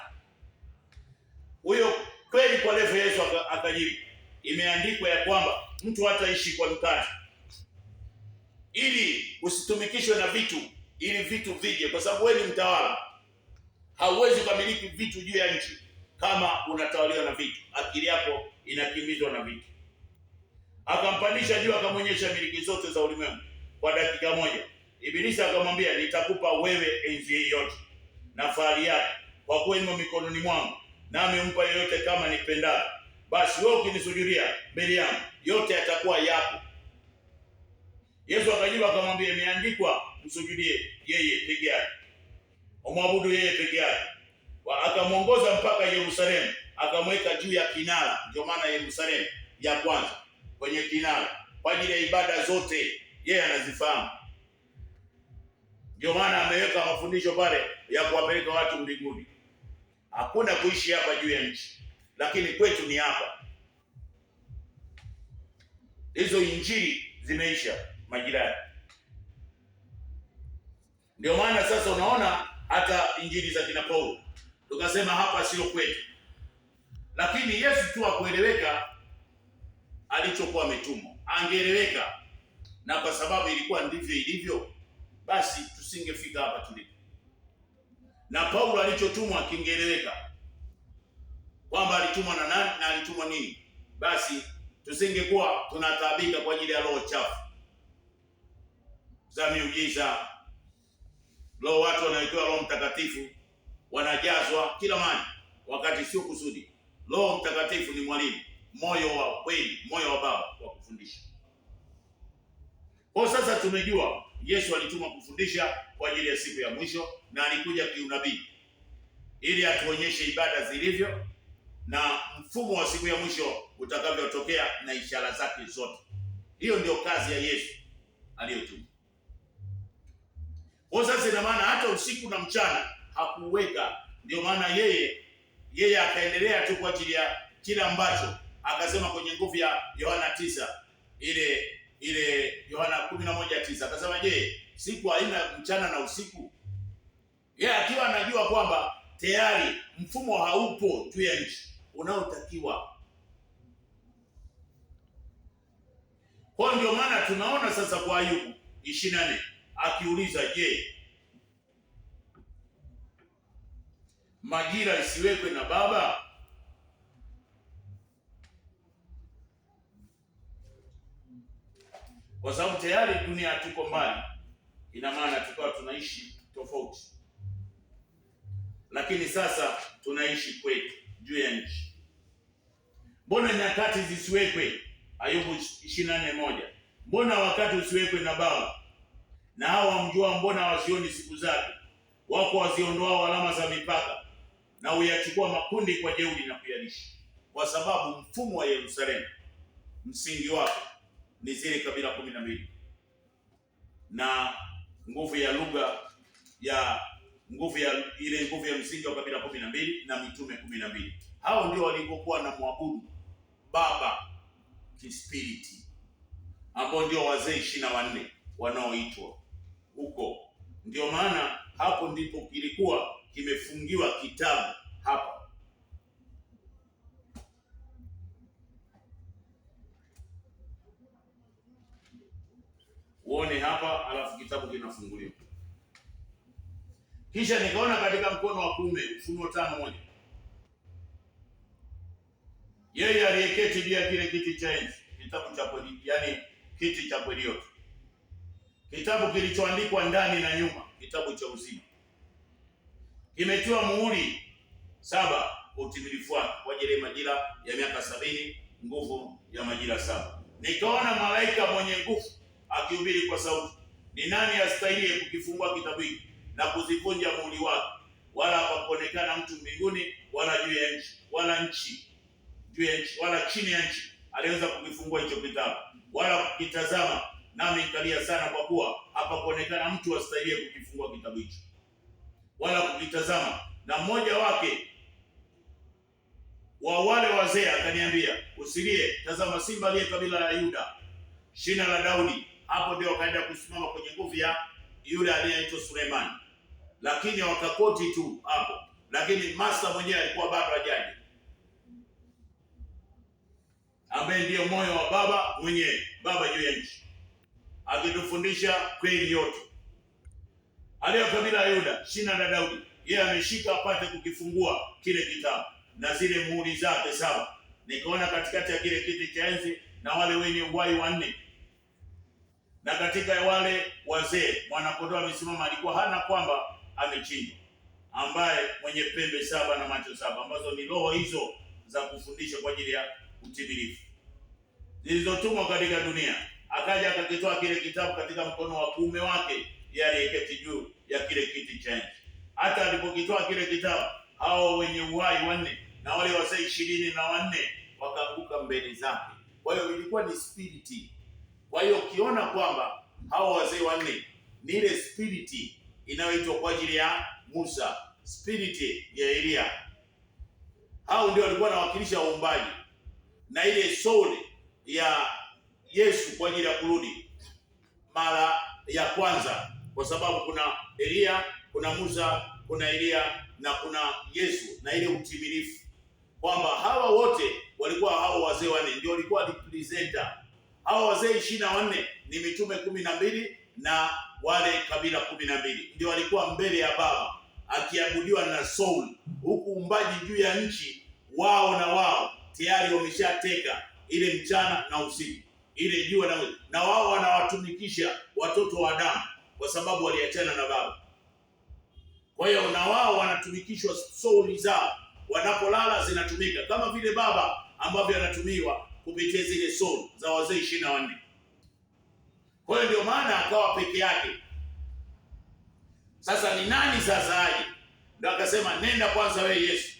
Speaker 1: Huyo kweli kwa levo Yesu akajibu, imeandikwa ya kwamba mtu hataishi kwa mkate. Ili usitumikishwe na vitu, ili vitu vije, kwa sababu wewe ni mtawala. Hauwezi kumiliki vitu juu ya nchi kama unatawaliwa na vitu. Akili yako inakimbizwa na vitu. Akampandisha juu, akamwonyesha miliki zote za ulimwengu kwa dakika moja. Ibilisi akamwambia, nitakupa wewe enzi hii yote na fahari yake, kwa kuwa imo mikononi mwangu, nami umpa yoyote kama nipendavyo. Basi wewe ukinisujudia mbele yangu, yote yatakuwa yako. Yesu akajibu akamwambia, imeandikwa, msujudie yeye peke yake, umwabudu yeye peke yake. Akamwongoza mpaka Yerusalemu, akamweka juu ya kinara. Ndio maana Yerusalemu ya kwanza, kwenye kinara kwa ajili ya ibada zote, yeye anazifahamu. Ndio maana ameweka mafundisho pale ya kuwapeleka watu mbinguni. Hakuna kuishi hapa juu ya nchi, lakini kwetu ni hapa. Hizo injili zimeisha majirani. Ndio maana sasa unaona hata injili za kina Paulo tukasema hapa sio kwetu, lakini Yesu tu akueleweka alichokuwa ametumwa, angeeleweka, na kwa sababu ilikuwa ndivyo ilivyo, basi tusingefika hapa tulipo. Na Paulo alichotumwa kingeeleweka kwamba alitumwa na nani na alitumwa nini, basi tusingekuwa tunataabika kwa ajili ya roho chafu za miujiza. Roho, watu wanawekewa Roho Mtakatifu, wanajazwa kila mahali, wakati sio kusudi. Roho Mtakatifu ni mwalimu, moyo wa kweli, moyo wa Baba wa kufundisha. Kwa sasa tumejua Yesu alitumwa kufundisha kwa ajili ya siku ya mwisho, na alikuja kiunabii ili atuonyeshe ibada zilivyo na mfumo wa siku ya mwisho utakavyotokea na ishara zake zote. Hiyo ndio kazi ya Yesu aliyotumwa. Kwa sasa ina maana hata usiku na mchana hakuweka. Ndio maana yeye akaendelea tu kwa ajili ya kila ambacho akasema kwenye nguvu ya Yohana 9, ile Yohana 11:9 akasema, je, siku haina mchana na usiku? Yeye akiwa anajua kwamba tayari mfumo haupo juu ya nchi unaotakiwa. Kwa ndio maana tunaona sasa kwa Ayubu 24 akiuliza, je, majira isiwekwe na Baba? kwa sababu tayari dunia tuko mbali, ina maana tukawa tunaishi tofauti, lakini sasa tunaishi kwetu juu ya nchi. Mbona nyakati zisiwekwe? Ayubu 24:1. Mbona wakati usiwekwe na Baba, na hao wamjua mbona wasioni siku zake? Wako waziondoao alama za mipaka, na uyachukua makundi kwa jeuri na kuyalisha. Kwa sababu mfumo wa Yerusalemu msingi wake ni zile kabila 12 na nguvu ya lugha ya nguvu ya msingi wa kabila 12 na mitume 12. Hao ndio walikokuwa na muabudu Baba kispiriti, ambao ndio wazee 24 wanaoitwa huko. Ndio maana hapo ndipo kilikuwa kimefungiwa kitabu hapa. Uone hapa, alafu kitabu kinafunguliwa. Kisha nikaona katika mkono wa kuume, Ufunuo 5:1, yeye aliyeketi juu ya kile kiti cha enzi, kitabu cha kweli, yani kiti cha kweli yote, kitabu kilichoandikwa ndani na nyuma, kitabu cha uzima, kimetiwa muhuri 7 kwa utimilifu wake, kwa ajili ya majira ya miaka 70, nguvu ya majira 7. Nikaona malaika mwenye nguvu akihubiri kwa sauti, ni nani astahili kukifungua kitabu hiki na kuzivunja muhuri wake? Wala hapakuonekana mtu mbinguni wala juu ya nchi wala wala chini ya nchi aliweza kukifungua hicho kitabu wala kukitazama. Nami nikalia sana, kwa kuwa hapakuonekana mtu astahili kukifungua kitabu hicho wala kukitazama. Na mmoja wake wa wale wazee akaniambia, usilie, tazama simba aliye kabila la Yuda, shina la Daudi. Hapo ndio wakaenda kusimama kwenye nguvu ya yule aliyeitwa Sulemani, lakini wakakoti tu hapo, lakini master mwenyewe alikuwa bado hajaje, ambaye ndiyo moyo wa Baba mwenyewe, Baba juu ya nchi, akitufundisha kweli yote. Aliye kabila ya Yuda, shina la Daudi, yeye ameshika apate kukifungua kile kitabu na zile muhuri zake 7. Nikaona katikati ya kile kiti cha enzi na wale wenye uhai 4, na katika wale wazee mwana-kondoo amesimama, alikuwa hana kwamba amechinjwa, ambaye mwenye pembe 7 na macho 7, ambazo ni roho hizo za kufundisha kwa ajili ya utimilifu zilizotumwa katika dunia. Akaja akakitoa kile kitabu katika mkono wa kuume wake, yeye aliyeketi juu ya kile kiti cha enzi. Hata alipokitoa kile kitabu, hao wenye uhai 4 na wale wazee 24 wakaanguka mbele zake. Kwa hiyo ilikuwa ni spiriti. Kwa hiyo ukiona kwamba hao wazee 4 ni ile spiriti inayoitwa kwa ajili ya Musa, spiriti ya Elia, hao ndio walikuwa wanawakilisha uumbaji, na ile soul ya Yesu kwa ajili ya kurudi mara ya kwanza, kwa sababu kuna Elia, kuna Musa, kuna Elia na kuna Yesu, na ile utimilifu, kwamba hawa wote walikuwa, hao wazee 4 ndio walikuwa representer. Hao wazee 24 ni mitume 12 na wale kabila 12 ndio walikuwa mbele ya Baba akiabudiwa na soul, huku umbaji juu ya nchi wao tayari wameshateka ile mchana na usiku, ile jua na wao wanawatumikisha watoto wa Adamu kwa sababu waliachana na Baba. Kwa hiyo na wao wanatumikishwa soul zao, wanapolala zinatumika kama vile Baba ambavyo anatumiwa kupitia zile soul za wazee 24. Kwa hiyo ndio maana akawa peke yake. Sasa ni nani sasa aje? Ndio akasema, nenda kwanza wewe Yesu,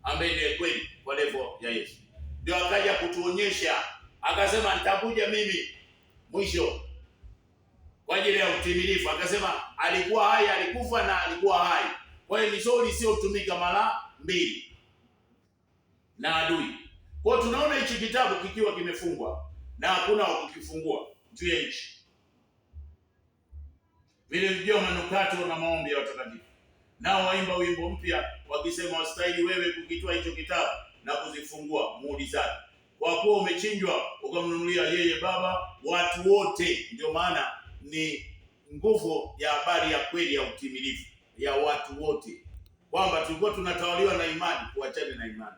Speaker 1: ambaye ndiye kweli kwa level ya Yesu. Ndio akaja kutuonyesha, akasema nitakuja mimi mwisho kwa ajili ya utimilifu. Akasema alikuwa hai, alikufa na alikuwa hai. Kwa hiyo ni soul isiyotumika mara 2 na adui. Kwa hiyo tunaona hichi kitabu kikiwa kimefungwa na hakuna wa kukifungua juu ya nchi. Vile vijao manukato na maombi ya watakatifu, nao waimba wimbo mpya wakisema, wastahili wewe kukitoa hicho kitabu na kuzifungua muhuri zake, kwa kuwa umechinjwa ukamnunulia yeye Baba watu wote. Ndio maana ni nguvu ya habari ya kweli ya utimilifu ya watu wote, kwamba tulikuwa tunatawaliwa na imani, kuachana na imani.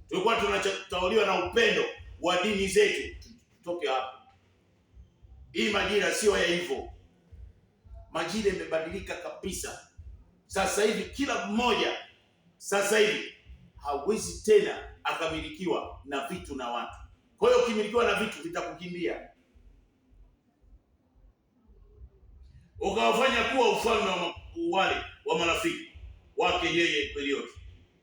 Speaker 1: Tulikuwa tunatawaliwa na upendo wa dini zetu, tutoke hapo. Hii majira sio ya hivyo. Majira imebadilika kabisa. Sasa hivi kila mmoja sasa hivi hawezi tena akamilikiwa na vitu na watu. Kwa hiyo ukimilikiwa na vitu vitakukimbia, ukawafanya kuwa ufalme wa marafiki wake yeye kweli yote,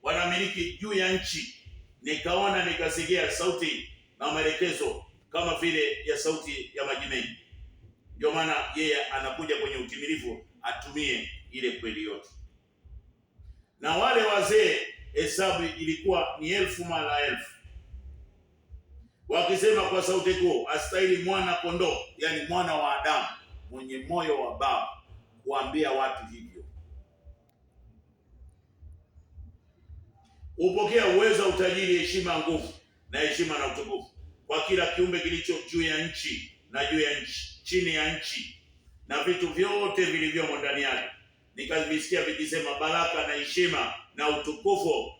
Speaker 1: wanamiliki juu ya nchi. Nikaona nikasikia sauti na maelekezo kama vile ya sauti ya maji mengi. Ndio maana yeye anakuja kwenye utimilifu atumie ile kweli yote. Na wale wazee hesabu ilikuwa ni 1000 mara 1000, wakisema kwa sauti kuu, astahili mwana kondoo, yani mwana wa Adamu mwenye moyo wa Baba kuambia watu hivyo. Upokea uwezo, utajiri, heshima, nguvu na heshima na utukufu kwa kila kiumbe kilicho juu ya nchi na juu ya nchi, chini ya nchi na vitu vyote vilivyomo ndani yake. Nikavisikia vikisema, baraka na heshima na utukufu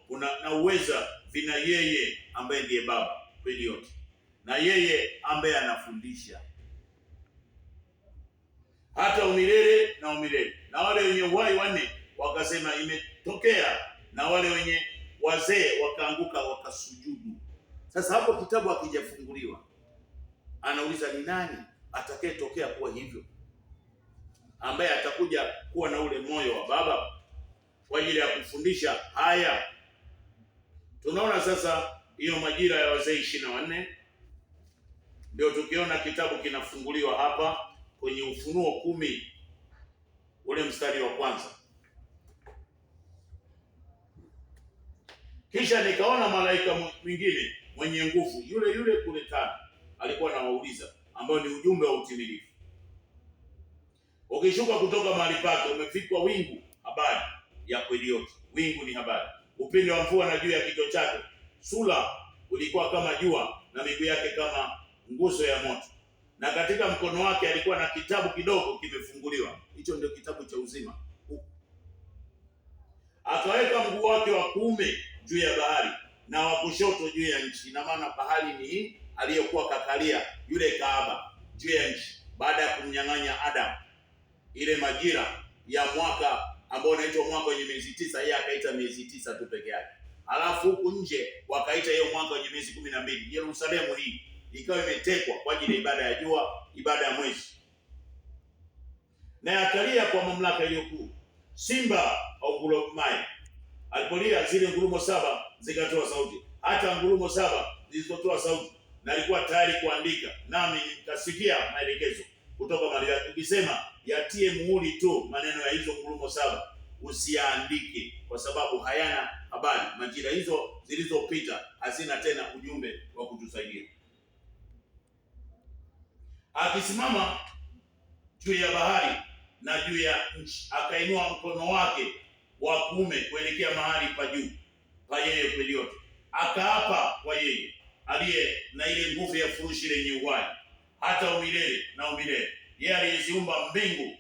Speaker 1: na uweza vina yeye ambaye ndiye Baba kweli yote, na yeye ambaye anafundisha hata umilele na umilele. Na wale wenye uhai wanne wakasema, imetokea. Na wale wenye wazee wakaanguka wakasujudu. Sasa hapo kitabu hakijafunguliwa, anauliza ni nani atakayetokea kuwa hivyo, ambaye atakuja kuwa na ule moyo wa Baba kwa ajili ya kufundisha haya. Tunaona sasa hiyo majira ya wazee 24 ndio tukiona kitabu kinafunguliwa hapa kwenye Ufunuo 10 ule mstari wa kwanza. Kisha nikaona malaika mwingine mwenye nguvu, yule yule kule tano, alikuwa anawauliza, ambao ni ujumbe wa utimilifu, ukishuka kutoka mahali pake, umefikwa wingu, habari ya kweli yote. Wingu ni habari, upinde wa mvua, na juu ya kichwa chake sura ulikuwa kama jua, na miguu yake kama nguzo ya moto, na katika mkono wake alikuwa na kitabu kidogo kimefunguliwa. Hicho ndio kitabu cha uzima. Akaweka mguu wake wa kuume juu ya bahari na wa kushoto juu ya nchi. Na maana bahari ni hii aliyokuwa kakalia yule kahaba juu ya nchi, baada ya kumnyang'anya Adam ile majira ya mwaka ambao unaitwa mwaka wenye miezi 9. Yeye akaita miezi 9 tu peke yake. Alafu huku nje wakaita hiyo mwaka wenye miezi 12. Yerusalemu hii ikawa imetekwa kwa ajili ya ibada ya jua, ibada ya mwezi. Na akalia kwa mamlaka iliyokuu. Simba au ngurumaye alipolia, zile ngurumo 7 zikatoa sauti, hata ngurumo 7 zilizotoa sauti, na alikuwa tayari kuandika. Nami nikasikia maelekezo kutoka mahali yake ikisema, yatie muhuri tu maneno ya hizo ngurumo 7, usiandike, kwa sababu hayana habari. Majira hizo zilizopita hazina tena ujumbe wa kutusaidia. Akisimama juu ya bahari na juu ya nchi, akainua mkono wake wa kuume kuelekea mahali pa juu pa yeye kweli yote, akaapa kwa yeye aliye na ile nguvu ya furushi lenye uhai hata umilele na umilele, yeye aliyeziumba mbingu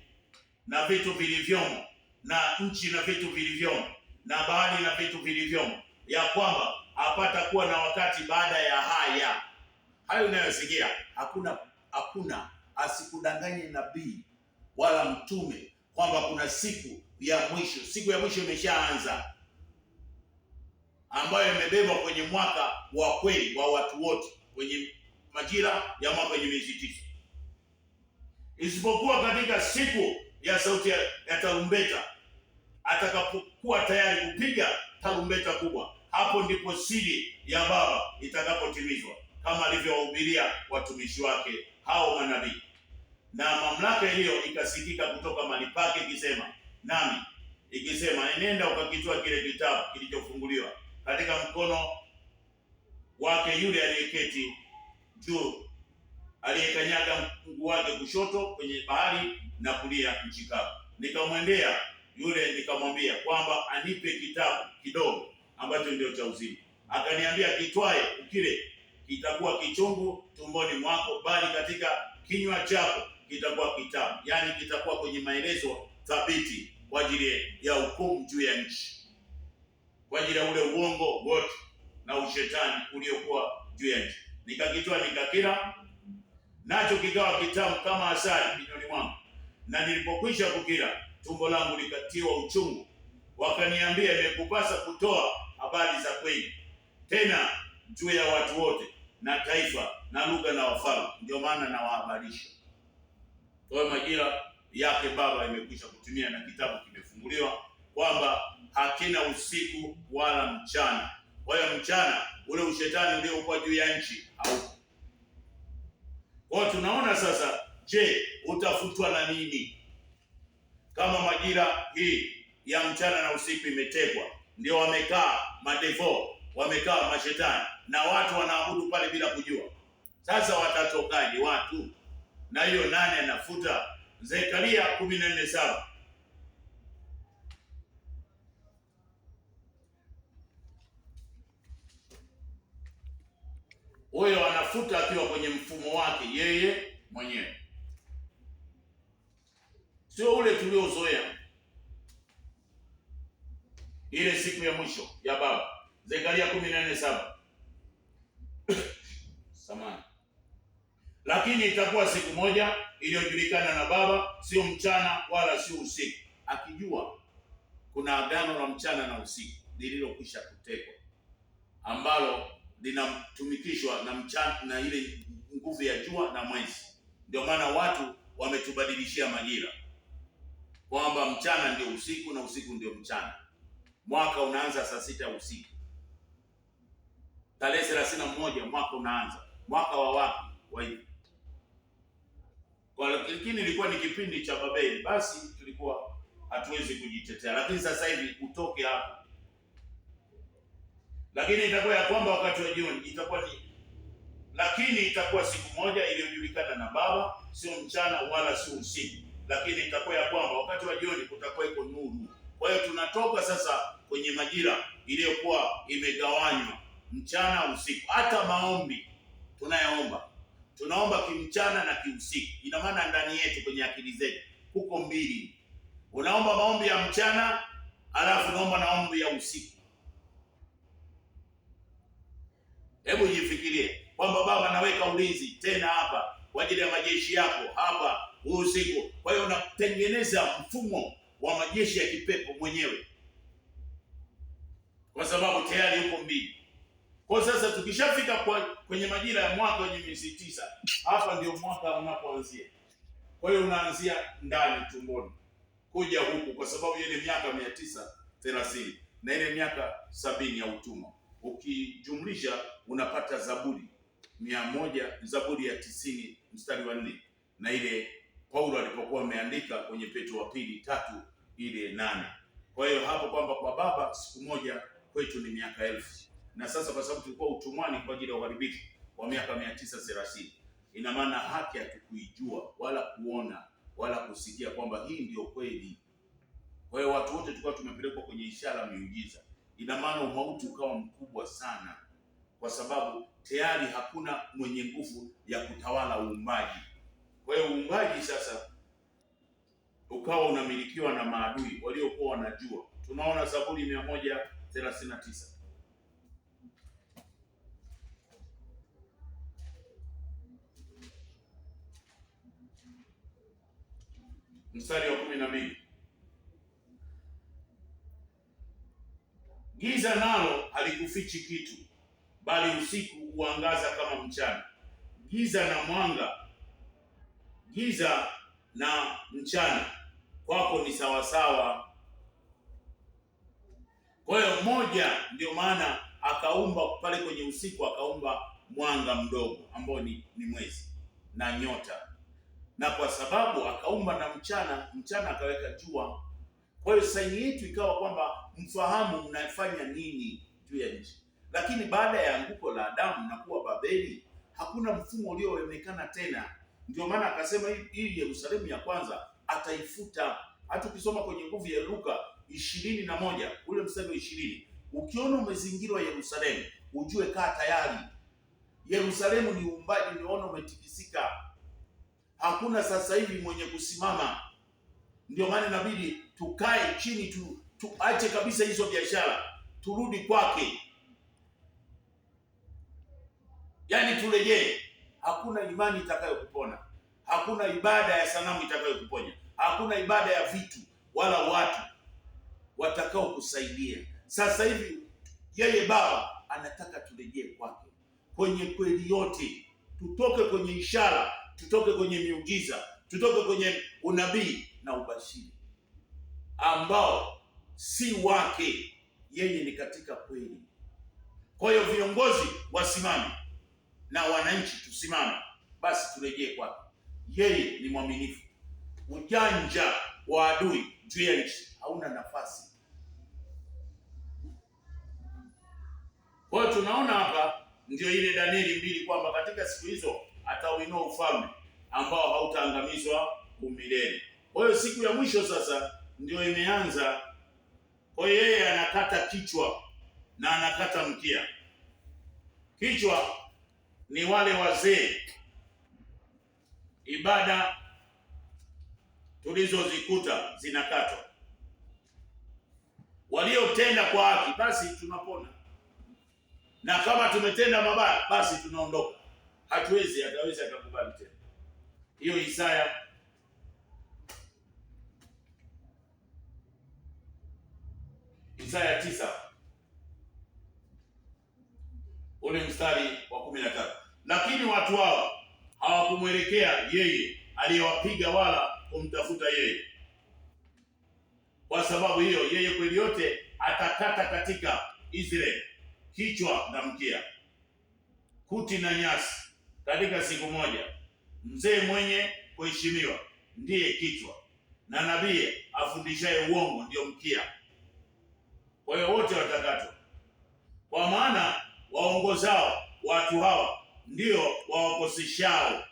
Speaker 1: na vitu vilivyomo, na nchi na vitu vilivyomo, na bahari na vitu vilivyomo, ya kwamba hapata kuwa na wakati baada ya haya. Hayo unayosikia, hakuna asikudanganye nabii wala mtume kwamba kuna siku ya mwisho. Siku ya mwisho imeshaanza, ambayo imebebwa kwenye mwaka wa kweli wa watu wote, kwenye majira ya mwaka wenye miezi 9, isipokuwa katika siku ya sauti ya tarumbeta, atakapokuwa tayari kupiga tarumbeta kubwa. Hapo ndipo siri ya Baba itakapotimizwa, kama alivyowahubiria watumishi wake hao manabii. Na mamlaka hiyo ikasikika kutoka mahali pake ikisema nami, ikisema, nenda ukakitoa kile kitabu kilichofunguliwa katika mkono wake yule aliyeketi juu, aliyekanyaga mguu wake kushoto kwenye bahari na kulia nchi kavu. Nikamwendea yule nikamwambia kwamba anipe kitabu kidogo ambacho ndio cha uzima. Akaniambia, kitwae ukile, kitakuwa kichungu tumboni mwako, bali katika kinywa chako kitakuwa kitamu. Yani kitakuwa kwenye maelezo thabiti kwa ajili ya hukumu juu ya nchi, kwa ajili ya ule uongo wote na ushetani uliokuwa juu ya nchi. Nikakitoa nikakila, nacho kikawa kitamu kama asali kinywani mwangu, na nilipokwisha kukila, tumbo langu likatiwa uchungu. Wakaniambia, imekupasa kutoa habari za kweli tena juu ya watu wote na taifa na lugha na wafalme, ndio maana nawahabarisha. Kwa majira yake Baba imekwisha kutimia, na kitabu kimefunguliwa kwamba hakina usiku wala mchana. Kwa hiyo mchana ule ushetani uliokuwa juu ya nchi haupo. Kwa tunaona sasa, je, utafutwa na nini kama majira hii ya mchana na usiku imetekwa? Ndio wamekaa madevo, wamekaa mashetani, na watu wanaabudu pale bila kujua. Sasa watatokaje watu? Na hiyo nani anafuta? Zekaria 14:7. Huyo anafuta akiwa kwenye mfumo wake yeye mwenyewe, sio ule tuliozoea. Ile siku ya mwisho ya Baba, Zekaria 14:7. Samahani. Lakini itakuwa siku moja iliyojulikana na Baba, sio mchana wala sio usiku, akijua kuna agano la mchana na usiku lililokwisha kutekwa, ambalo linatumikishwa na mchana na ile nguvu ya jua na mwezi. Ndio maana watu wametubadilishia majira, kwamba mchana ndio usiku na usiku ndio mchana. Mwaka unaanza saa 6 usiku, tarehe 31 mwaka unaanza. Mwaka wa wapi? Wa hivi. Kwa lakini ilikuwa ni kipindi cha Babeli, basi tulikuwa hatuwezi kujitetea, lakini sasa hivi utoke hapo. Lakini itakuwa ya kwamba wakati wa jioni itakuwa ni, lakini itakuwa siku moja iliyojulikana na Baba, sio mchana wala sio usiku. Lakini itakuwa ya kwamba wakati wa jioni kutakuwa iko nuru. Kwa hiyo tunatoka sasa kwenye majira iliyokuwa imegawanywa mchana usiku. Hata maombi tunayoomba, tunaomba kimchana na kiusiku. Ina maana ndani yetu kwenye akili zetu huko mbili. Unaomba maombi ya mchana, alafu unaomba na maombi ya usiku. Hebu jifikirie kwamba Baba, naweka ulinzi tena hapa kwa ajili ya majeshi yako hapa usiku. Kwa hiyo unatengeneza mfumo wa majeshi ya kipepo mwenyewe, kwa sababu tayari uko mbili. Kwa sasa tukishafika kwenye majira ya mwaka wenye miezi 9, hapa ndio mwaka unapoanzia. Kwa hiyo unaanzia ndani tumboni kuja huku, kwa sababu ile miaka 930 na ile miaka 70 ya utumwa ukijumlisha unapata Zaburi 100, Zaburi ya 90 mstari wa 4, na ile Paulo alipokuwa ameandika kwenye Petro wa pili 3 ile 8. Kwa hiyo hapo kwamba kwa Baba siku moja kwetu ni miaka 1000. Na sasa kwa sababu tulikuwa utumwani kwa ajili ya uharibifu wa miaka 930, ina maana haki hatukuijua wala kuona wala kusikia kwamba hii ndio kweli. Kwa hiyo watu wote tulikuwa tumepelekwa kwenye ishara miujiza. Ina maana umauti ukawa mkubwa sana, kwa sababu tayari hakuna mwenye nguvu ya kutawala uumbaji. Kwa hiyo uumbaji sasa ukawa unamilikiwa na maadui waliokuwa wanajua. Tunaona Zaburi 139 mstari wa 12. Giza nalo halikufichi kitu, bali usiku huangaza kama mchana. Giza na mchana kwako ni sawasawa. Kwa hiyo moja, ndio maana akaumba pale kwenye usiku, akaumba mwanga mdogo ambao ni mwezi na nyota, na kwa sababu akaumba na mchana akaweka jua. Kwa hiyo saini yetu ikawa kwamba mfahamu mnafanya nini juu ya nchi. Lakini baada ya anguko la Adamu na kuwa Babeli, hakuna mfumo ulioonekana tena. Ndio maana akasema hii Yerusalemu ya kwanza ataifuta. Hata ukisoma kwenye nguvu ya Luka 21 ule mstari wa 20, ukiona umezingirwa Yerusalemu, ujue kaa tayari. Yerusalemu ni uumbaji, unaona umetikisika. Hakuna sasa hivi mwenye kusimama. Ndio maana inabidi tukae chini, tuache kabisa hizo biashara, turudi kwake. Yaani turejee. hakuna imani itakayokupona, hakuna ibada ya sanamu itakayokuponya, hakuna ibada ya vitu wala watu watakao kusaidia. Sasa hivi yeye Baba anataka turejee kwake kwenye kweli yote, tutoke kwenye ishara, tutoke kwenye miujiza, tutoke kwenye unabii na ubashiri ambao si wake. Yeye ni katika kweli. Kwa hiyo viongozi wasimame na wananchi tusimame, basi turejee kwake. Yeye ni mwaminifu. Ujanja wa adui juu ya nchi hauna nafasi. Kwa hiyo tunaona hapa ndio ile Danieli 2 kwamba katika siku hizo atauinua ufalme ambao hautaangamizwa umilele. Kwa hiyo siku ya mwisho sasa ndio imeanza. Kwa hiyo yeye anakata kichwa na anakata mkia. Kichwa ni wale wazee, ibada tulizozikuta zinakatwa. Waliotenda kwa haki basi tunapona, na kama tumetenda mabaya basi tunaondoka. Hatuwezi akakubali tena. Hiyo Isaya Isaya 9 ule mstari wa 13. Lakini watu hawa hawakumwelekea yeye aliyewapiga wala kumtafuta yeye. Kwa sababu hiyo yeye kweli yote atakata katika Israeli kichwa na mkia, kuti na nyasi katika siku moja. Mzee mwenye kuheshimiwa ndiye kichwa, na nabii afundishaye uongo ndio mkia. Kwa hiyo wote watakatwa, kwa maana waongozao watu hawa ndio wawakoseshao,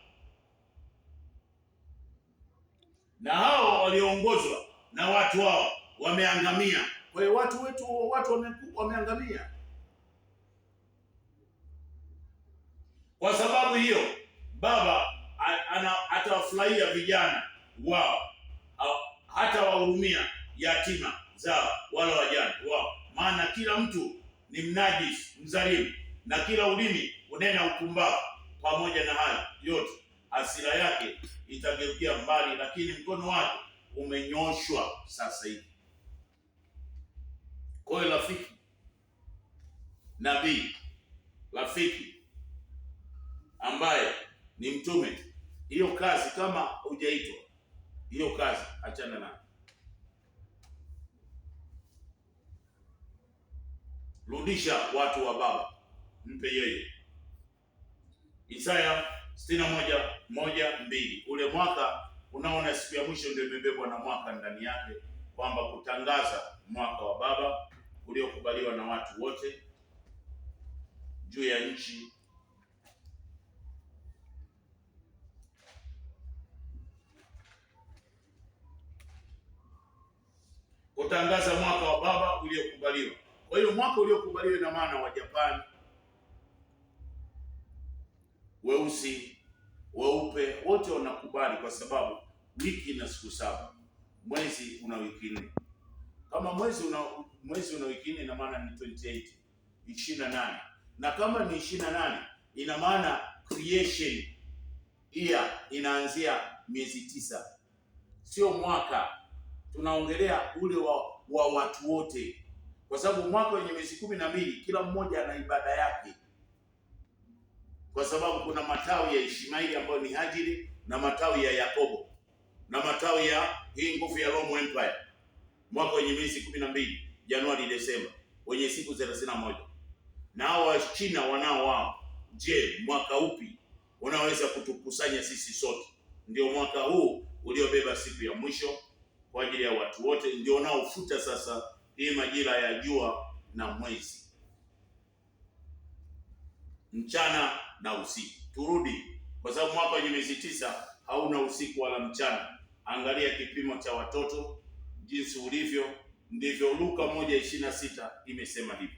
Speaker 1: na hao walioongozwa na watu hao wameangamia. Kwa hiyo watu wameangamia. Kwa sababu hiyo Baba atawafurahia vijana wao, hata wahurumia yatima zao wala wajane wao. Maana kila mtu ni mnajisi, mzalimu, na kila ulimi unena upumbavu. Pamoja na hayo yote hasira yake itageukia mbali, lakini mkono wake umenyoshwa sasa hivi. Kwa hiyo rafiki, nabii, rafiki ambaye ni mtume, hiyo kazi kama hujaitwa, hiyo kazi achana nayo. Rudisha watu wa Baba, mpe yeye. Isaya 61:1-2. Ule mwaka unaona siku ya mwisho ndio imebebwa na mwaka ndani yake, kwamba kutangaza mwaka wa Baba uliokubaliwa na watu wote juu ya nchi. Kutangaza mwaka wa Baba uliokubaliwa. Kwa hiyo mwaka uliokubaliwa ina maana wa Japani, weusi, weupe, wote wanakubali, kwa sababu wiki ina siku 7, mwezi una wiki 4. Kama mwezi una wiki 4, ina maana ni 28, 28. Na kama ni 28, ina maana creation year inaanzia miezi 9, sio mwaka. Tunaongelea ule wa watu wote, kwa sababu mwaka wenye miezi 12 kila mmoja ana ibada yake, kwa sababu kuna matawi ya Ishmaeli ambayo ni Hajiri, na matawi ya Yakobo, na matawi ya hii nguvu ya Roman Empire. Mwaka wenye miezi 12, Januari Desemba, wenye siku 31. Na hao wa China wanao wao. Je, mwaka upi unaweza kutukusanya sisi sote? Ndio mwaka huu uliobeba siku ya mwisho kwa ajili ya watu wote, ndio unaofuta sasa hii majira ya jua na mwezi, mchana na usiku. Turudi, kwa sababu mwaka wenye miezi 9 hauna usiku wala mchana. Angalia kipimo cha watoto jinsi ulivyo, ndivyo Luka 1:26 imesema hivyo.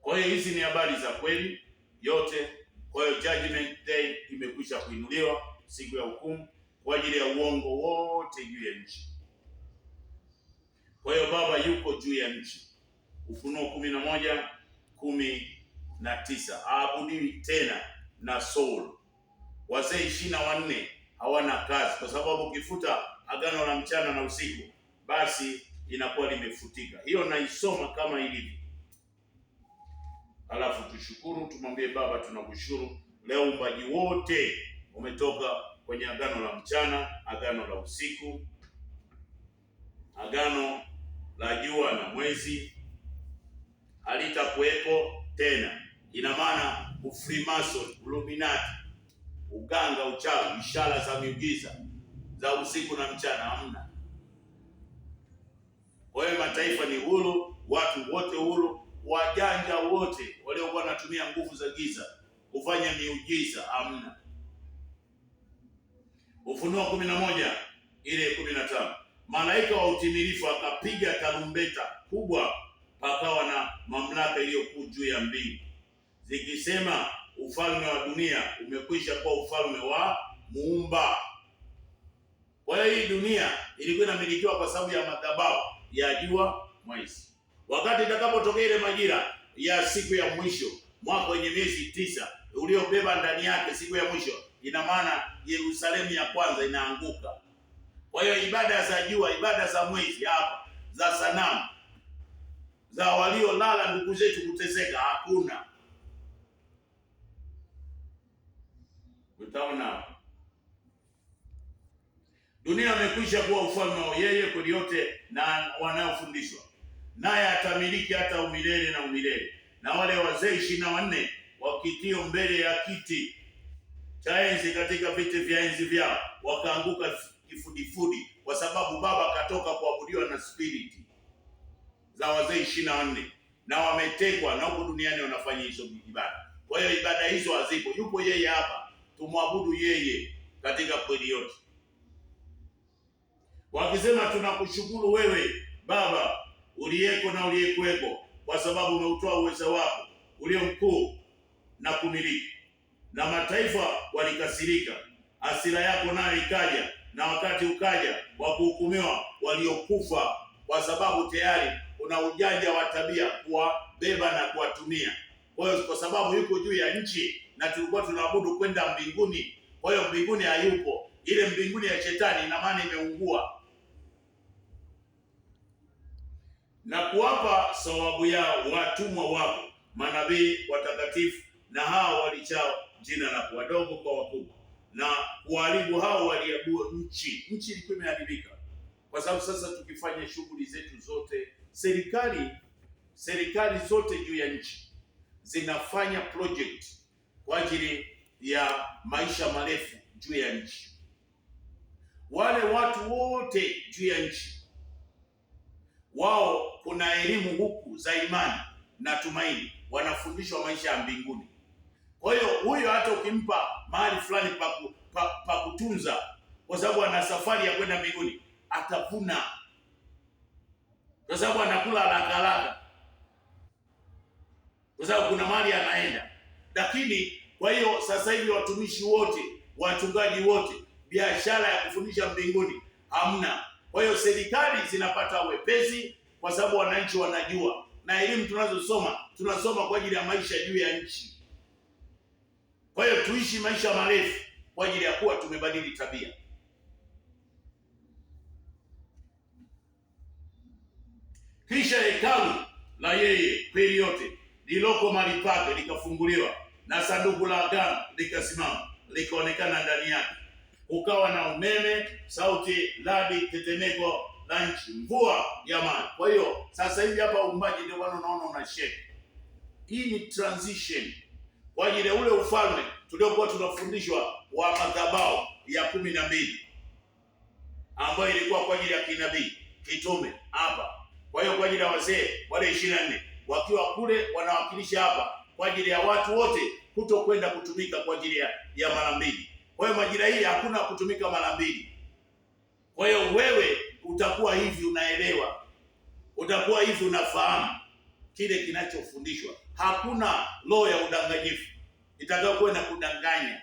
Speaker 1: Kwa hiyo hizi ni habari za kweli yote. Kwa hiyo Judgment Day imekwisha kuinuliwa, siku ya hukumu kwa ajili ya uongo wote juu ya nchi. Kwa hiyo Baba yuko juu ya nchi. Ufunuo 11:10 haabudiwi tena na Saul. Wazee 24 hawana kazi, kwa sababu ukifuta agano la mchana na usiku, basi inakuwa limefutika. Hiyo naisoma kama ilivyo. Alafu tushukuru, tumwambie Baba, tunakushukuru leo uumbaji wote umetoka kwenye agano la mchana, agano la usiku, agano la jua na mwezi halitakuwepo tena. Ina maana Freemason, Illuminati, uganga, uchawi, ishara za miujiza za usiku na mchana hamna. Kwa hiyo mataifa ni huru, watu wote huru, wajanja wote waliokuwa wanatumia nguvu za giza kufanya miujiza hamna. Ufunuo 11 ile 15, malaika wa utimilifu akapiga tarumbeta kubwa, pakawa na mamlaka iliyokuu juu ya mbingu zikisema, ufalme wa dunia umekwisha kuwa ufalme wa Muumba. Kwa hiyo hii dunia ilikuwa inamilikiwa kwa sababu ya madhabahu ya jua, mwezi. Wakati itakapotokea ile majira ya siku ya mwisho, mwaka wenye miezi 9 uliobeba ndani yake siku ya mwisho, ina maana Yerusalemu ya kwanza inaanguka. Kwa hiyo ibada za jua, ibada za mwezi hapa, za sanamu, za waliolala ndugu zetu kuteseka, hakuna. Utaona dunia imekwisha kuwa ufalme wa yeye kweli yote na wanaofundishwa, naye atamiliki hata umilele na umilele. Na wale wazee 24 wakitio mbele ya kiti cha enzi katika viti vya enzi vyao wakaanguka kifudifudi, kwa sababu Baba katoka kuabudiwa na spiriti za wazee 24 na wametekwa, na huko duniani wanafanya hizo ibada. Kwa hiyo ibada hizo hazipo, yupo yeye hapa, tumwabudu yeye katika kweli yote, wakisema tunakushukuru wewe Baba uliyeko na uliyekuwepo, kwa sababu umeutoa uwezo wako ulio mkuu na kumiliki. Na mataifa walikasirika, hasira yako nayo ikaja, na wakati ukaja wa kuhukumiwa waliokufa, kwa sababu tayari kuna ujanja wa tabia kuwabeba na kuwatumia. Kwa hiyo kwa sababu yuko juu ya nchi na tulikuwa tunaabudu kwenda mbinguni, kwa hiyo mbinguni hayupo. Ile mbinguni ya shetani ina maana imeungua, na kuwapa sawabu yao watumwa wako manabii watakatifu, na hao walichao jina lako, wadogo kwa wakubwa, na kuharibu hao waliabudu nchi. Nchi ilikuwa imeharibika, kwa sababu sasa tukifanya shughuli zetu zote, serikali zote juu ya nchi zinafanya project kwa ajili ya maisha marefu juu ya nchi. Wale watu wote juu ya nchi wao, kuna elimu huku za imani na tumaini, wanafundishwa maisha ya mbinguni. Kwa hiyo huyo hata ukimpa mahali fulani pa kutunza, kwa sababu ana safari ya kwenda mbinguni, atavuna, kwa sababu anakula haraka, kwa sababu kuna mahali anaenda. Lakini kwa hiyo sasa hivi watumishi wote, wachungaji wote, biashara ya kufundisha mbinguni hamna. Kwa hiyo serikali zinapata wepesi, kwa sababu wananchi wanajua, na elimu tunasoma kwa ajili ya maisha juu ya nchi. Kwa hiyo tuishi maisha marefu kwa ajili ya kuwa tumebadili tabia. Kisha hekalu la yeye kweli yote liloko mahali pake likafunguliwa, na sanduku la agano likasimama, likaonekana ndani yake. Ukawa na umeme, sauti, radi, tetemeko la nchi, mvua ya maji. Kwa hiyo sasa hivi hapa uumbaji ndio bwana unaona una shake. Hii ni transition kwa ajili ya ule ufalme tuliokuwa tunafundishwa wa madhabahu ya 12 ambayo ilikuwa kwa ajili ya kinabii, kitume hapa. Kwa hiyo kwa ajili ya wazee wale 24 wakiwa kule wanawakilisha hapa kwa ajili ya watu wote kutokwenda kutumika kwa ajili ya mara mbili. Kwa hiyo majira hii hakuna kutumika mara mbili. Kwa hiyo wewe utakuwa hivi unaelewa, utakuwa hivi unafahamu kile kinachofundishwa. Hakuna roho ya udanganyifu itakayokwenda kudanganya.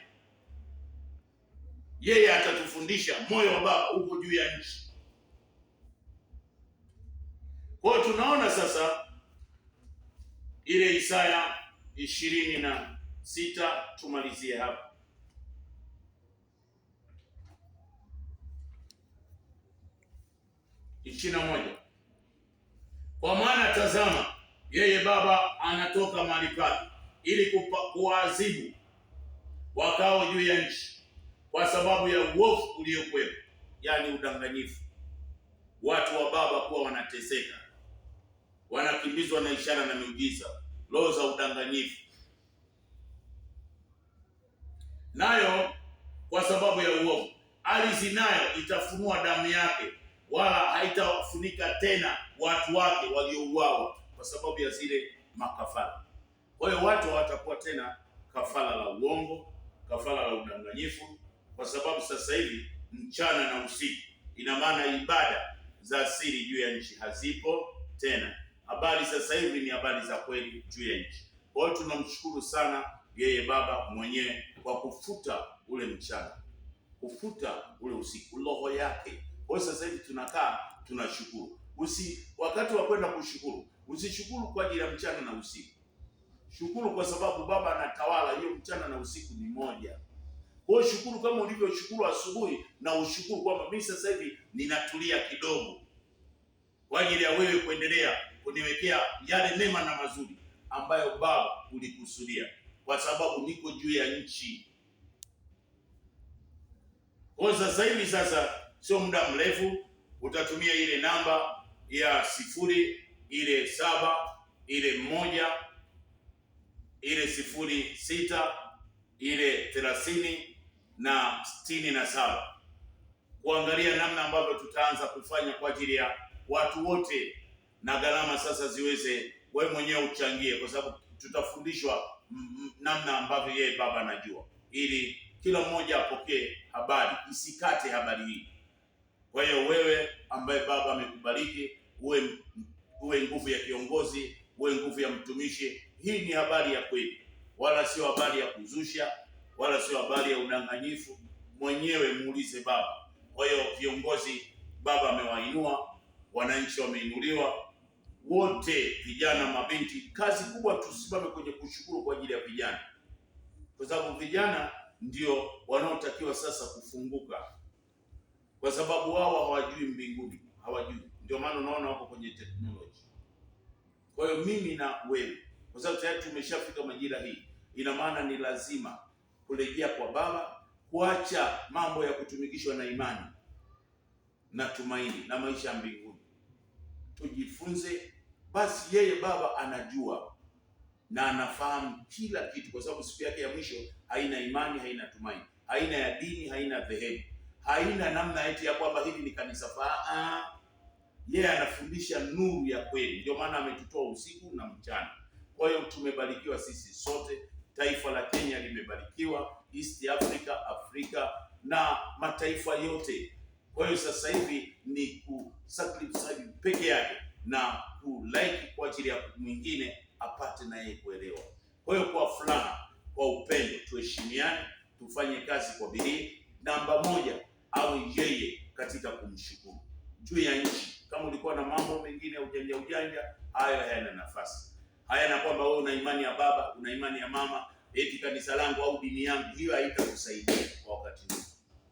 Speaker 1: Yeye atatufundisha, moyo wa Baba uko juu ya nchi. Kwa hiyo tunaona sasa ile Isaya 26 tumalizie hapa. Moja. Kwa maana tazama, yeye Baba anatoka mahali pake ili kuwaadhibu wakao juu ya nchi kwa sababu ya uovu uliokuwepo, yaani udanganyifu. Watu wa Baba kuwa wanateseka, wanakimbizwa na ishara na miujiza, roho za udanganyifu. Nayo kwa sababu ya uovu, ardhi nayo itafunua damu yake, wala haitawafunika tena watu wake waliouawa kwa sababu ya zile makafara. Kwa hiyo watu hawatakuwa tena kafara la uongo, kafara la udanganyifu, kwa sababu sasa hivi mchana na usiku, ina maana ibada za siri juu ya nchi hazipo tena. Habari sasa hivi ni habari za kweli juu ya nchi. Kwa hiyo tunamshukuru sana yeye Baba mwenyewe kwa kufuta ule mchana, kufuta ule usiku, roho yake. Kwa hiyo sasa hivi tunakaa tunashukuru. Wakati wa kwenda kushukuru, usishukuru kwa ajili ya mchana na usiku. Shukuru kwa sababu Baba anatawala, hiyo mchana na usiku ni moja. Kwa hiyo shukuru kama ulivyoshukuru asubuhi, na ushukuru kwamba mimi sasa hivi ninatulia kidogo kwa ajili ya wewe kuendelea kuniwekea yale mema na mazuri ambayo Baba ulikusudia, kwa sababu niko juu ya nchi. Kwa sasa hivi, sasa sio muda mrefu utatumia ile namba ya 0, ile 7, ile 1, ile 06, ile 30 na 67, kuangalia namna ambavyo tutaanza kufanya kwa ajili ya watu wote, na gharama sasa ziweze wewe mwenyewe uchangie, kwa sababu tutafundishwa namna ambavyo yeye Baba anajua, ili kila mmoja apokee habari, isikate habari hii. Kwa hiyo wewe ambaye Baba amekubariki, uwe nguvu ya kiongozi, uwe nguvu ya mtumishi. Hii ni habari ya kweli, wala sio habari ya kuzusha, wala sio habari ya udanganyifu. Mwenyewe muulize Baba. Kwa hiyo viongozi Baba amewainua, wananchi wameinuliwa, wote, vijana, mabinti. Kazi kubwa tusimame kwenye kushukuru kwa ajili ya vijana, kwa sababu vijana ndio wanaotakiwa sasa kufunguka, kwa sababu wao hawajui mbinguni, hawajui. Ndio maana unaona wako kwenye teknolojia. Kwa hiyo mimi na wewe, kwa sababu tayari tumeshafika majira hii, ina maana ni lazima kurejea kwa Baba, kuacha mambo ya kutumikishwa na imani na tumaini na maisha ya mbinguni. Tujifunze basi, yeye Baba anajua na anafahamu kila kitu, kwa sababu siku yake ya mwisho haina imani, haina tumaini, haina ya dini, haina dhehebu, haina namna eti ya kwamba hili ni kanisa. Yeye anafundisha nuru ya kweli. Ndio maana ametutoa usiku na mchana. Kwa hiyo tumebarikiwa sisi sote, taifa la Kenya limebarikiwa, East Africa, Afrika na mataifa yote. Kwa hiyo sasa hivi ni kusacrifice peke yake na kulike kwa ajili ya mwingine apate na yeye kuelewa. Kwa hiyo kwa furaha, kwa upendo, tuheshimiane, tufanye kazi kwa bidii. Namba moja au yeye katika kumshukuru juu ya nchi. Kama ulikuwa na mambo mengine ya ujanja, hayo hayana nafasi. Hayana kwamba wewe una imani ya baba, una imani ya mama, eti kanisa langu au dini yangu, hiyo haitakusaidia kwa wakati huu.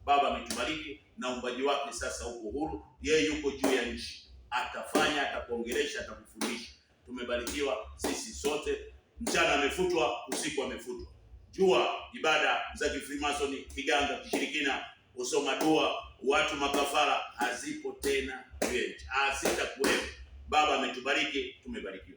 Speaker 1: Baba ametubariki na uumbaji wake sasa uko huru. Yeye yuko juu ya nchi, atafanya, atakuongelesha, atakufundisha. Tumebarikiwa sisi sote. Mchana amefutwa, usiku amefutwa. Jua ibada za kifrimasoni, kiganga, kishirikina, usoma dua, watu makafara hazipo tena juu ya nchi, hazitakuwepo. Baba ametubariki, tumebarikiwa.